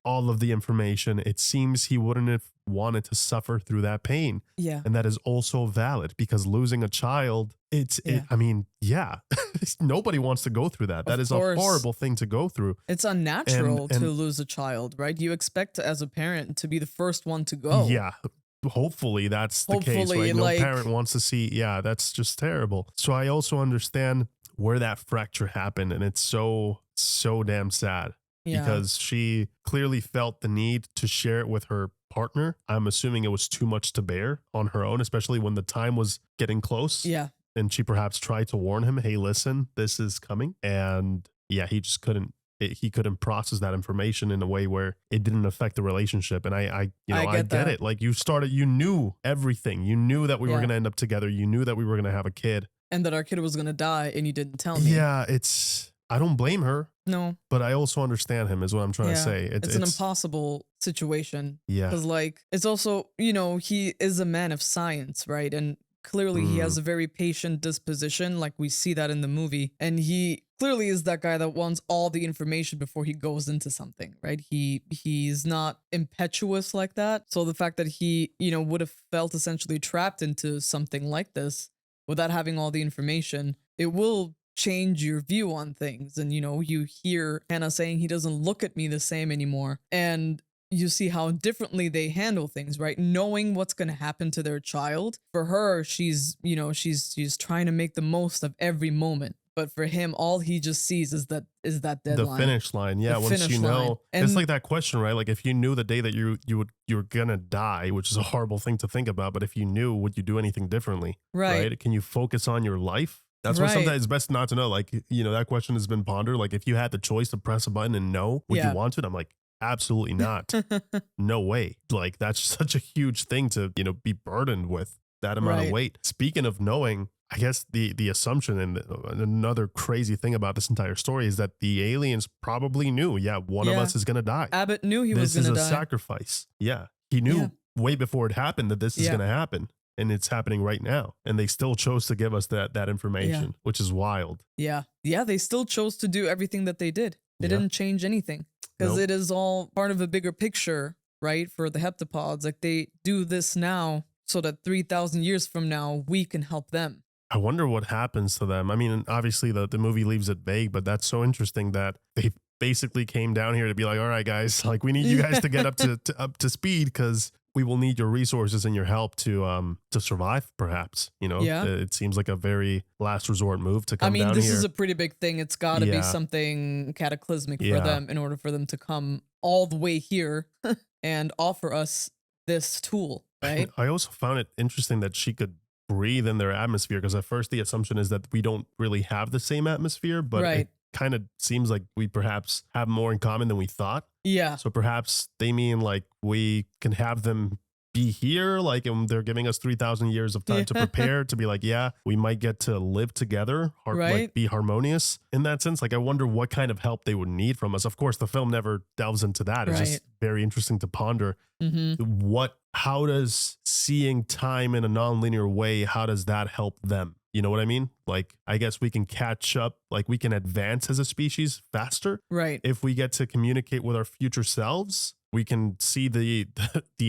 all of the information, it seems he wouldn't have wanted to suffer through that pain. Yeah. And that is also valid because losing a child, nobody wants to go through that. That Of is course. a horrible thing to go through. It's unnatural And- to lose a child, right? You expect as a parent to be the first one to go. Yeah. Hopefully that's the case, Hopefully, right? No like- parent wants to see, that's just terrible. So I also understand where that fracture happened. And it's so damn sad. Yeah. Because she clearly felt the need to share it with her partner. I'm assuming it was too much to bear on her own, especially when the time was getting close. Yeah. And she perhaps tried to warn him, hey, listen, this is coming. And he just couldn't process that information in a way where it didn't affect the relationship. And I get that. it. Like you knew everything. You knew that we were Yeah. going to end up together. You knew that we were going to have a kid. And that our kid was going to die and you didn't tell me. Yeah. I don't blame her. No. But I also understand him is what I'm trying to say. It's an impossible situation. Yeah. Because like, it's also, he is a man of science, right? And clearly he has a very patient disposition. Like we see that in the movie. And he clearly is that guy that wants all the information before he goes into something, right? He's not impetuous like that. So the fact that he, would have felt essentially trapped into something like this without having all the information, it will change your view on things. And you hear Hannah saying he doesn't look at me the same anymore, and you see how differently they handle things, right? Knowing what's going to happen to their child. For her, she's trying to make the most of every moment, but for him all he just sees is that deadline, the finish line. The Once finish you line. know, And it's like that question, right? Like if you knew the day that you're gonna die, which is a horrible thing to think about, but if you knew, would you do anything differently? Right. Can you focus on your life? That's why Right. sometimes it's best not to know. Like, that question has been pondered. Like if you had the choice to press a button and know, would Yeah. you want it? I'm like, absolutely not. No way. Like that's such a huge thing to, be burdened with that amount of Right. weight. Speaking of knowing, I guess the assumption and another crazy thing about this entire story is that the aliens probably knew, one of Yeah. us is going to die. Abbott knew he was This going is to a die. sacrifice. Yeah. He knew way before it happened that this is Yeah. going to happen. And it's happening right now. And they still chose to give us that information, which is wild. Yeah. They still chose to do everything that they did. They Yeah. didn't change anything because Nope. it is all part of a bigger picture, right? For the heptapods, like they do this now so that 3,000 years from now, we can help them. I wonder what happens to them. I mean, obviously the movie leaves it vague, but that's so interesting that they basically came down here to be like, all right, guys, like we need you guys to get up to speed because we will need your resources and your help to survive, perhaps. Yeah. It seems like a very last resort move to come down this here. is a pretty big thing. It's got to be Yeah. something cataclysmic Yeah. for them in order for them to come all the way here and offer us this tool, right? I also found it interesting that she could breathe in their atmosphere because at first the assumption is that we don't really have the same atmosphere, but Right. it kind of seems like we perhaps have more in common than we thought. Yeah. So perhaps they mean like we can have them be here, like, and they're giving us 3,000 years of time to prepare to be like, we might get to live together, Right. like be harmonious in that sense. Like, I wonder what kind of help they would need from us. Of course, the film never delves into that. It's just Right. very interesting to ponder. Mm-hmm. How does seeing time in a non-linear way, how does that help them? You know what I mean? Like, I guess we can catch up, like we can advance as a species faster Right. if we get to communicate with our future selves. we can see the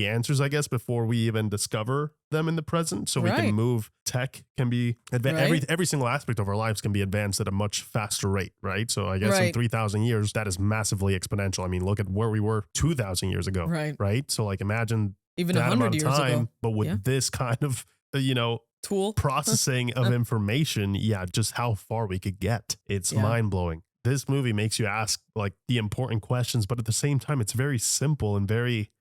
answers, I guess, before we even discover them in the present. So we can move. Tech can be every single aspect of our lives can be advanced at a much faster rate, right? So I guess in 3,000 years, that is massively exponential. I mean, look at where we were 2,000 years ago, right? So like imagine even that 100 amount of years time, ago. but with this kind of tool processing of information, just how far we could get. It's mind blowing. This movie makes you ask like the important questions, but at the same time, it's very simple and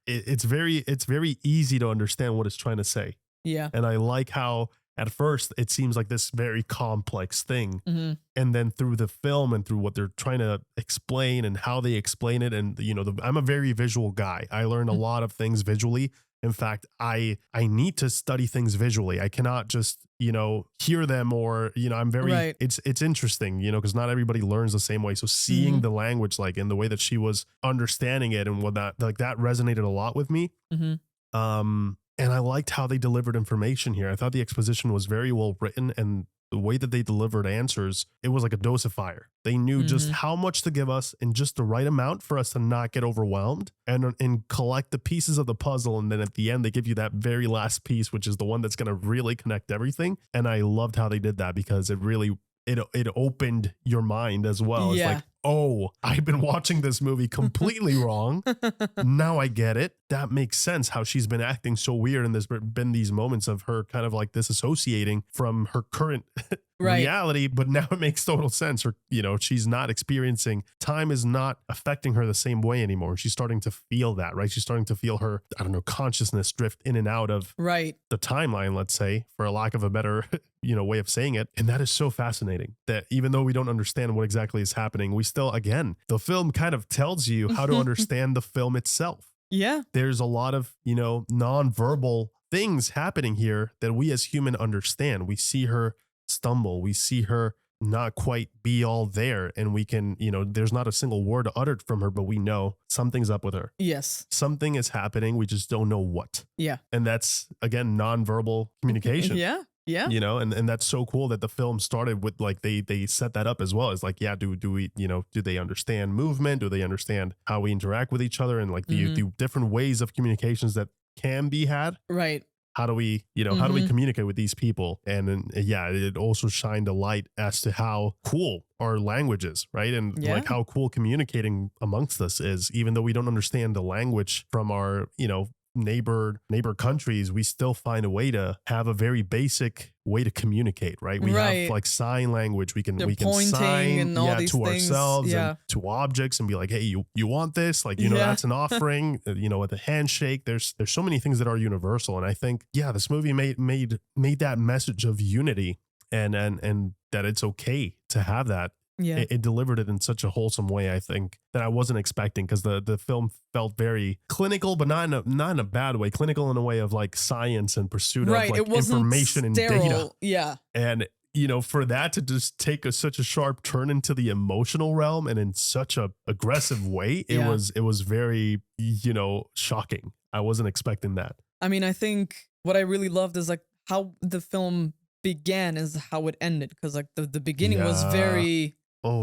it's very easy to understand what it's trying to say. Yeah. And I like how at first it seems like this very complex thing. And then through the film and through what they're trying to explain and how they explain it. And, I'm a very visual guy. I learn a lot of things visually. In fact, I need to study things visually. I cannot just, hear them or, I'm very, it's interesting, because not everybody learns the same way. So seeing the language, like in the way that she was understanding it and whatnot, like that resonated a lot with me. And I liked how they delivered information here. I thought the exposition was very well written, and the way that they delivered answers, it was like a dosifier. They knew just how much to give us and just the right amount for us to not get overwhelmed and collect the pieces of the puzzle. And then at the end, they give you that very last piece, which is the one that's going to really connect everything. And I loved how they did that because it really, it opened your mind as well. It's like, oh, I've been watching this movie completely wrong. Now I get it. That makes sense how she's been acting so weird. And there's been these moments of her kind of like disassociating from her current reality, but now it makes total sense. Or, she's not experiencing, time is not affecting her the same way anymore. She's starting to feel that, right? She's starting to feel her, consciousness drift in and out of the timeline, let's say, for a lack of a better, way of saying it. And that is so fascinating that even though we don't understand what exactly is happening, we still, again, the film kind of tells you how to understand the film itself. Yeah. There's a lot of, nonverbal things happening here that we as human understand. We see her stumble. We see her not quite be all there. And we can, there's not a single word uttered from her, but we know something's up with her. Yes. Something is happening. We just don't know what. Yeah. And that's, again, nonverbal communication. Yeah. Yeah. And that's so cool that the film started with like, they set that up as well. It's like, do we, do they understand movement? Do they understand how we interact with each other and like the different ways of communications that can be had? Right. How do we, how do we communicate with these people? And then, it also shined a light as to how cool our language is, right? And like how cool communicating amongst us is, even though we don't understand the language from our, neighbor countries, we still find a way to have a very basic way to communicate, right? We have like sign language. We can sign and all these to things. ourselves and to objects and be like, hey, you want this? Like, that's an offering, with a handshake. There's so many things that are universal. And I think, this movie made that message of unity and that it's okay to have that. Yeah. It delivered it in such a wholesome way, I think, that I wasn't expecting, because the film felt very clinical, but not in a bad way. Clinical in a way of like science and pursuit of like information sterile. And data. Yeah. And for that to just take such a sharp turn into the emotional realm and in such a aggressive way, it was very shocking. I wasn't expecting that. I mean, I think what I really loved is like how the film began is how it ended, because like the beginning was very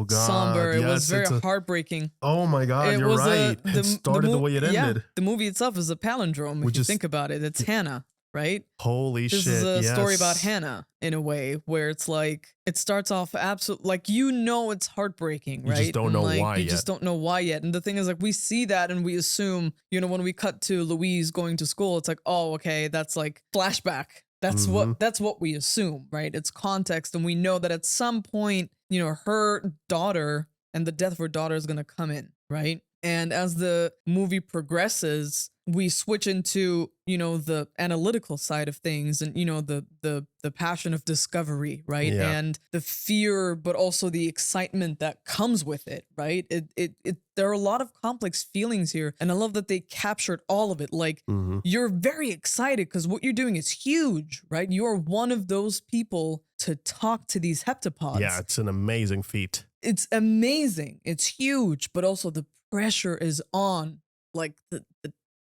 somber. It was very heartbreaking. Oh my God, you're right. It started the way it ended. Yeah, the movie itself is a palindrome. If you think about it, it's Hannah, right? Holy shit. This is a story about Hannah in a way where it's like, it starts off absolutely like, it's heartbreaking, right? You just don't know why You yet. just don't know why yet. And the thing is like, we see that and we assume, when we cut to Louise going to school, it's like, oh, okay, that's like flashback. That's what we assume, right? It's context. And we know that at some point, her daughter and the death of her daughter is going to come in, right? And as the movie progresses, we switch into, the analytical side of things and, the passion of discovery, right? Yeah. And the fear, but also the excitement that comes with it, right? There are a lot of complex feelings here. And I love that they captured all of it. Like, you're very excited because what you're doing is huge, right? You're one of those people to talk to these heptapods. Yeah, it's an amazing feat. It's amazing. It's huge, but also the pressure is on. Like, the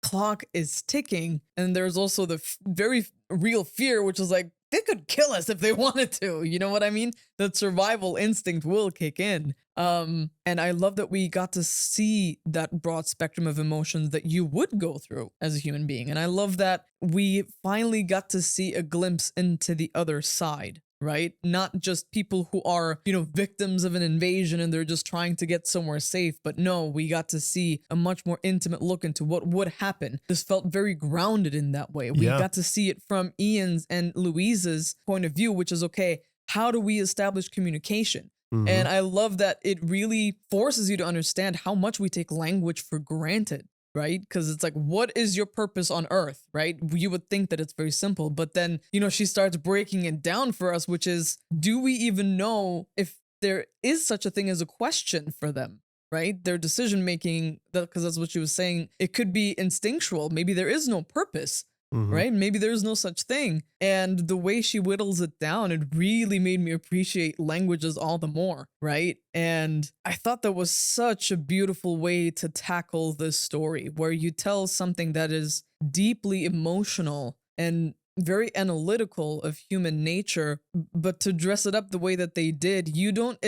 clock is ticking, and there's also the very real fear, which is like, they could kill us if they wanted to. You know what I mean? The survival instinct will kick in. And I love that we got to see that broad spectrum of emotions that you would go through as a human being. And I love that we finally got to see a glimpse into the other side. Right? Not just people who are, victims of an invasion and they're just trying to get somewhere safe. But no, we got to see a much more intimate look into what would happen. This felt very grounded in that way. We got to see it from Ian's and Louise's point of view, which is, okay, how do we establish communication? And I love that it really forces you to understand how much we take language for granted. Right? Because it's like, what is your purpose on Earth? Right? You would think that it's very simple, but then, she starts breaking it down for us, which is, do we even know if there is such a thing as a question for them? Right? Their decision making, because that's what she was saying, it could be instinctual. Maybe there is no purpose. Right? Maybe there's no such thing. And the way she whittles it down, it really made me appreciate languages all the more. Right? And I thought that was such a beautiful way to tackle this story, where you tell something that is deeply emotional and very analytical of human nature, but to dress it up the way that they did, you don't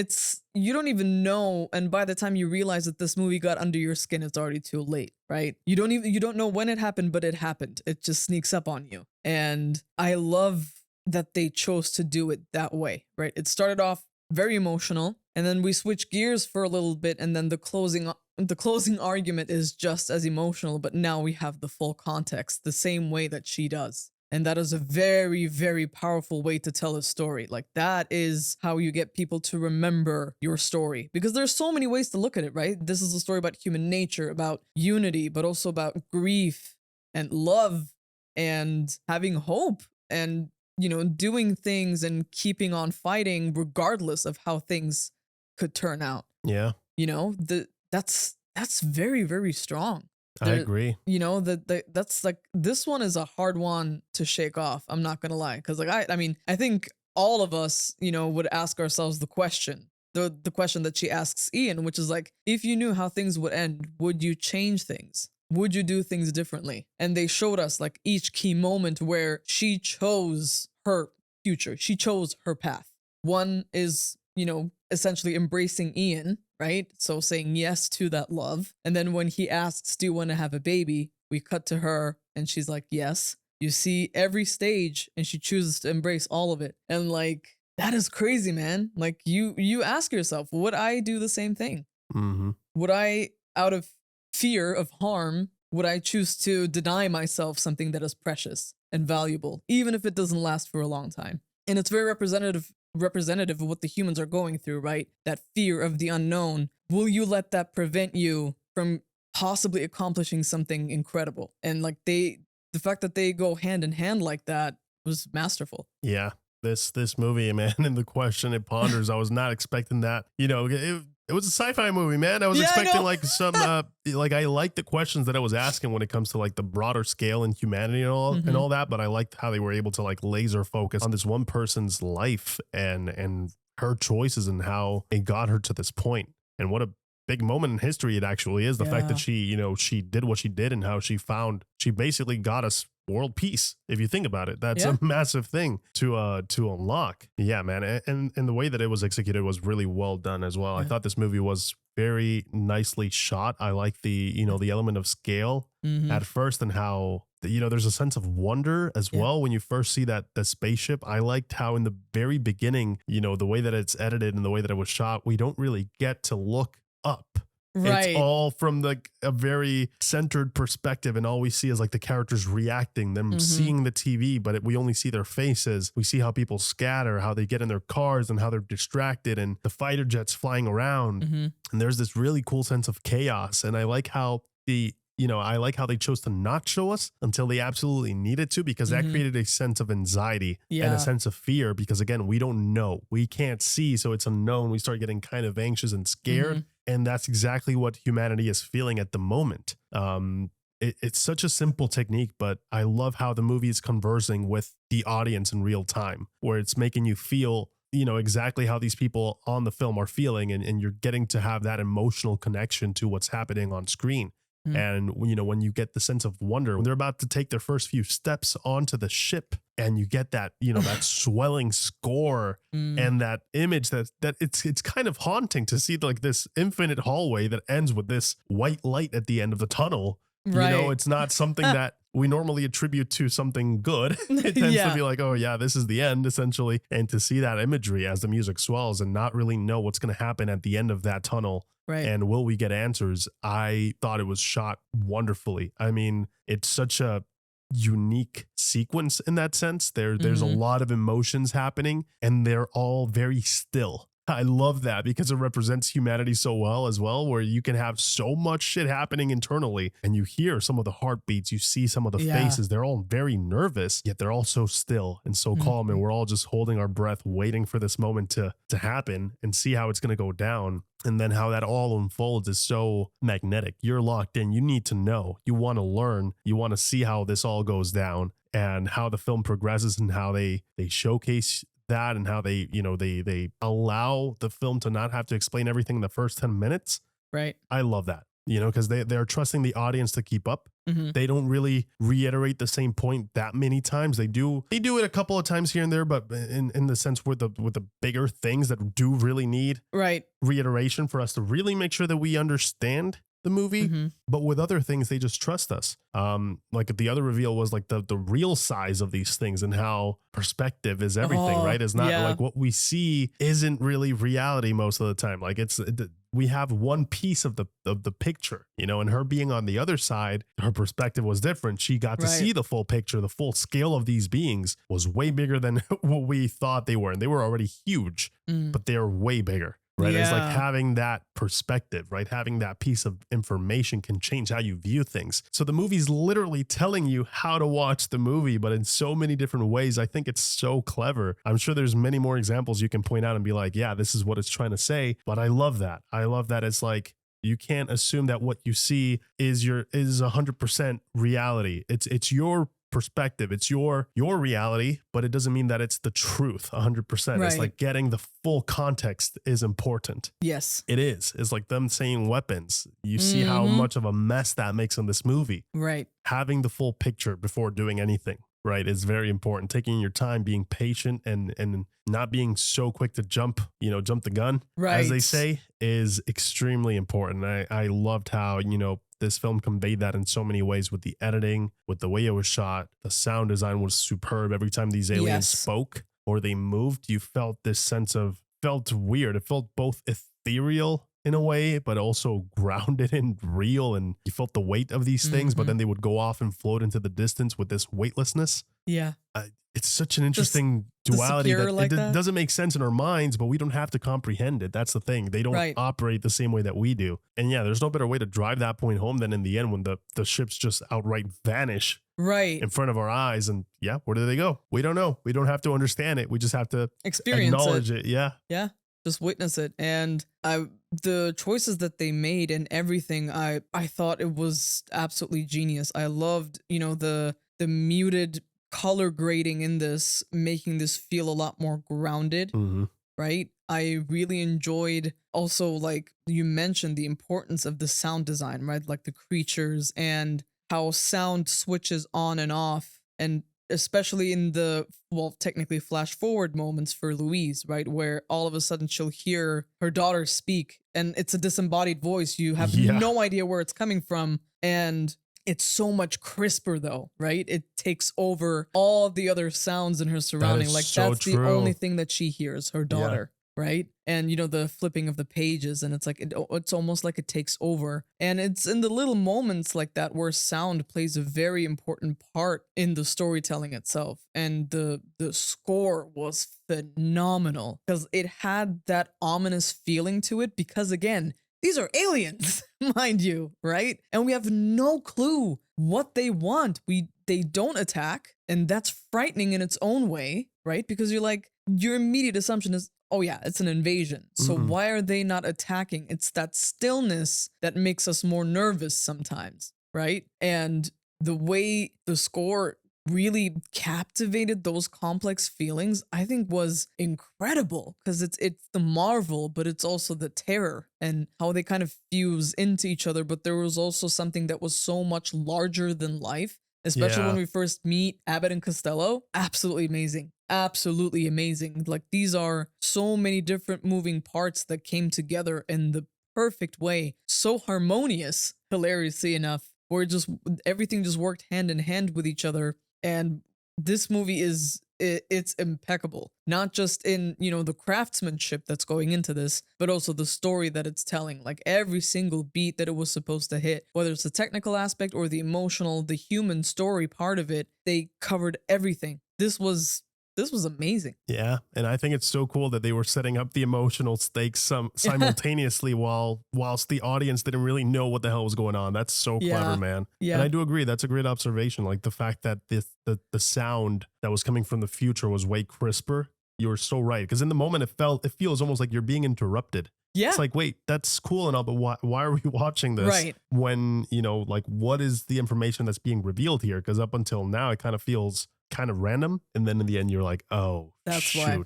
even know. And by the time you realize that this movie got under your skin, it's already too late, right? You don't know when it happened, but it happened. It just sneaks up on you. And I love that they chose to do it that way, right? It started off very emotional, and then we switch gears for a little bit, and then the closing argument is just as emotional, but now we have the full context the same way that she does. And that is a very, very powerful way to tell a story. Like, that is how you get people to remember your story. Because there's so many ways to look at it, right? This is a story about human nature, about unity, but also about grief and love and having hope and, doing things and keeping on fighting regardless of how things could turn out. Yeah. That's very, very strong. I agree. That's like, this one is a hard one to shake off. I'm not gonna lie, because I think all of us, would ask ourselves the question that she asks Ian, which is like, if you knew how things would end, would you change things? Would you do things differently? And they showed us like each key moment where she chose her future. She chose her path. One is, essentially embracing Ian, right? So saying yes to that love. And then when he asks, do you want to have a baby? We cut to her and she's like, yes. You see every stage and she chooses to embrace all of it. And like, that is crazy, man. Like, you ask yourself, would I do the same thing? Would I, out of fear of harm, would I choose to deny myself something that is precious and valuable, even if it doesn't last for a long time? And it's very representative of what the humans are going through, right? That fear of the unknown. Will you let that prevent you from possibly accomplishing something incredible? And like, the fact that they go hand in hand like that was masterful. Yeah. This movie, man, and the question it ponders, I was not expecting that. It was a sci-fi movie, man. I was expecting like some, I like the questions that I was asking when it comes to like the broader scale and humanity and all that. But I liked how they were able to like laser focus on this one person's life and her choices and how it got her to this point. And what a big moment in history it actually is. The fact that she did what she did and how she basically got us world peace. If you think about it, that's a massive thing to unlock. Yeah, man. And the way that it was executed was really well done as well. I thought this movie was very nicely shot. I like the element of scale at first, and how there's a sense of wonder as well when you first see the spaceship. I liked how in the very beginning, the way that it's edited and the way that it was shot, we don't really get to look up. Right. It's all from a very centered perspective, and all we see is like the characters reacting, them seeing the TV, but we only see their faces. We see how people scatter, how they get in their cars and how they're distracted, and the fighter jets flying around. And there's this really cool sense of chaos. And I like how they chose to not show us until they absolutely needed to, because that created a sense of anxiety and a sense of fear, because again, we don't know, we can't see. So it's unknown. We start getting kind of anxious and scared. And that's exactly what humanity is feeling at the moment. It's such a simple technique, but I love how the movie is conversing with the audience in real time, where it's making you feel, exactly how these people on the film are feeling. And you're getting to have that emotional connection to what's happening on screen. And when you get the sense of wonder, when they're about to take their first few steps onto the ship, and you get that, that swelling score and that image that it's kind of haunting to see like this infinite hallway that ends with this white light at the end of the tunnel. Right. It's not something that we normally attribute to something good. It tends to be like, oh yeah, this is the end essentially. And to see that imagery as the music swells and not really know what's going to happen at the end of that tunnel. Right. And will we get answers? I thought it was shot wonderfully. I mean, it's such a unique sequence in that sense. There's a lot of emotions happening and they're all very still. I love that because it represents humanity so well as well, where you can have so much shit happening internally and you hear some of the heartbeats, you see some of the faces. They're all very nervous, yet they're all so still and so calm. And we're all just holding our breath, waiting for this moment to happen and see how it's going to go down. And then how that all unfolds is so magnetic. You're locked in. You need to know. You want to learn. You want to see how this all goes down and how the film progresses and how they showcase that and how they allow the film to not have to explain everything in the first 10 minutes. Right. I love that, because they're trusting the audience to keep up. They don't really reiterate the same point that many times. They do it a couple of times here and there, but in the sense with the bigger things that do really need reiteration for us to really make sure that we understand the movie. But with other things, they just trust us. Like the other reveal was like the real size of these things and how perspective is everything, right? It's not like what we see isn't really reality most of the time. Like we have one piece of the picture, and her being on the other side, her perspective was different. She got to see the full picture. The full scale of these beings was way bigger than what we thought they were. And they were already huge, but they're way bigger. Right. It's like having that perspective, right? Having that piece of information can change how you view things. So the movie's literally telling you how to watch the movie, but in so many different ways. I think it's so clever. I'm sure there's many more examples you can point out and be like, yeah, this is what it's trying to say. But I love that. I love that it's like, you can't assume that what you see is 100% reality. It's your perspective. It's your reality, but it doesn't mean that it's the truth 100%. Right. It's like getting the full context is important. Yes. It is. It's like them saying weapons. You see how much of a mess that makes in this movie. Right. Having the full picture before doing anything, right, is very important. Taking your time, being patient and not being so quick to jump the gun, as they say, is extremely important. I loved how, this film conveyed that in so many ways with the editing, with the way it was shot. The sound design was superb. Every time these aliens spoke or they moved, you felt this sense of, felt weird. It felt both ethereal in a way, but also grounded and real. And you felt the weight of these things, but then they would go off and float into the distance with this weightlessness. Yeah. It's such an interesting duality that doesn't make sense in our minds, but we don't have to comprehend it. That's the thing. They don't operate the same way that we do. And yeah, there's no better way to drive that point home than in the end when the ships just outright vanish in front of our eyes. And yeah, where do they go? We don't know. We don't have to understand it. We just have to acknowledge it. Yeah. Yeah. Just witness it. And the choices that they made and everything, I thought it was absolutely genius. I loved, the muted color grading in this, making this feel a lot more grounded, right? I really enjoyed also, like you mentioned, the importance of the sound design, right? Like the creatures and how sound switches on and off, and especially in the, technically flash forward moments for Louise, right? Where all of a sudden she'll hear her daughter speak and it's a disembodied voice. You have no idea where it's coming from. And it's so much crisper though, right? It takes over all the other sounds in her surrounding. Like that's the only thing that she hears, her daughter, right? And the flipping of the pages, and it's like it's almost like it takes over. And it's in the little moments like that where sound plays a very important part in the storytelling itself. And the score was phenomenal because it had that ominous feeling to it, because again, these are aliens, mind you, right? And we have no clue what they want. They don't attack, and that's frightening in its own way, right? Because your immediate assumption is, oh yeah, it's an invasion. So why are they not attacking? It's that stillness that makes us more nervous sometimes, right? And the way the score really captivated those complex feelings, I think was incredible, because it's the marvel, but it's also the terror and how they kind of fuse into each other. But there was also something that was so much larger than life especially when we first meet Abbott and Costello. Absolutely amazing. Absolutely amazing. Like, these are so many different moving parts that came together in the perfect way. So harmonious, hilariously enough, where everything just worked hand in hand with each other. And this movie it's impeccable, not just in, the craftsmanship that's going into this, but also the story that it's telling. Like, every single beat that it was supposed to hit, whether it's the technical aspect or the emotional, the human story part of it, they covered everything. This was amazing. Yeah, and I think it's so cool that they were setting up the emotional stakes simultaneously whilst the audience didn't really know what the hell was going on. That's so clever, man. Yeah. And I do agree. That's a great observation. Like, the fact that the sound that was coming from the future was way crisper. You were so right. Because in the moment, it feels almost like you're being interrupted. Yeah. It's like, wait, that's cool and all, but why are we watching this? Right. When, like, what is the information that's being revealed here? Because up until now, it kind of feels kind of random, and then in the end you're like, oh, that's shoot. why.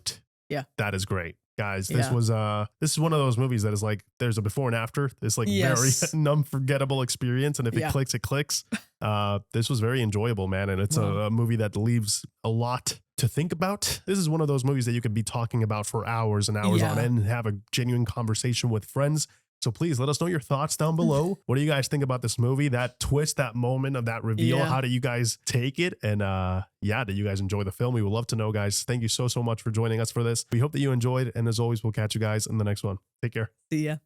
Yeah, that is great, guys. This is one of those movies that is like, there's a before and after. It's like very unforgettable experience, and if it clicks, it clicks. This was very enjoyable, man, and it's a movie that leaves a lot to think about. This is one of those movies that you could be talking about for hours and hours on end and have a genuine conversation with friends. So please let us know your thoughts down below. What do you guys think about this movie? That twist, that moment of that reveal. How do you guys take it? And did you guys enjoy the film? We would love to know, guys. Thank you so much for joining us for this. We hope that you enjoyed. And as always, we'll catch you guys in the next one. Take care. See ya.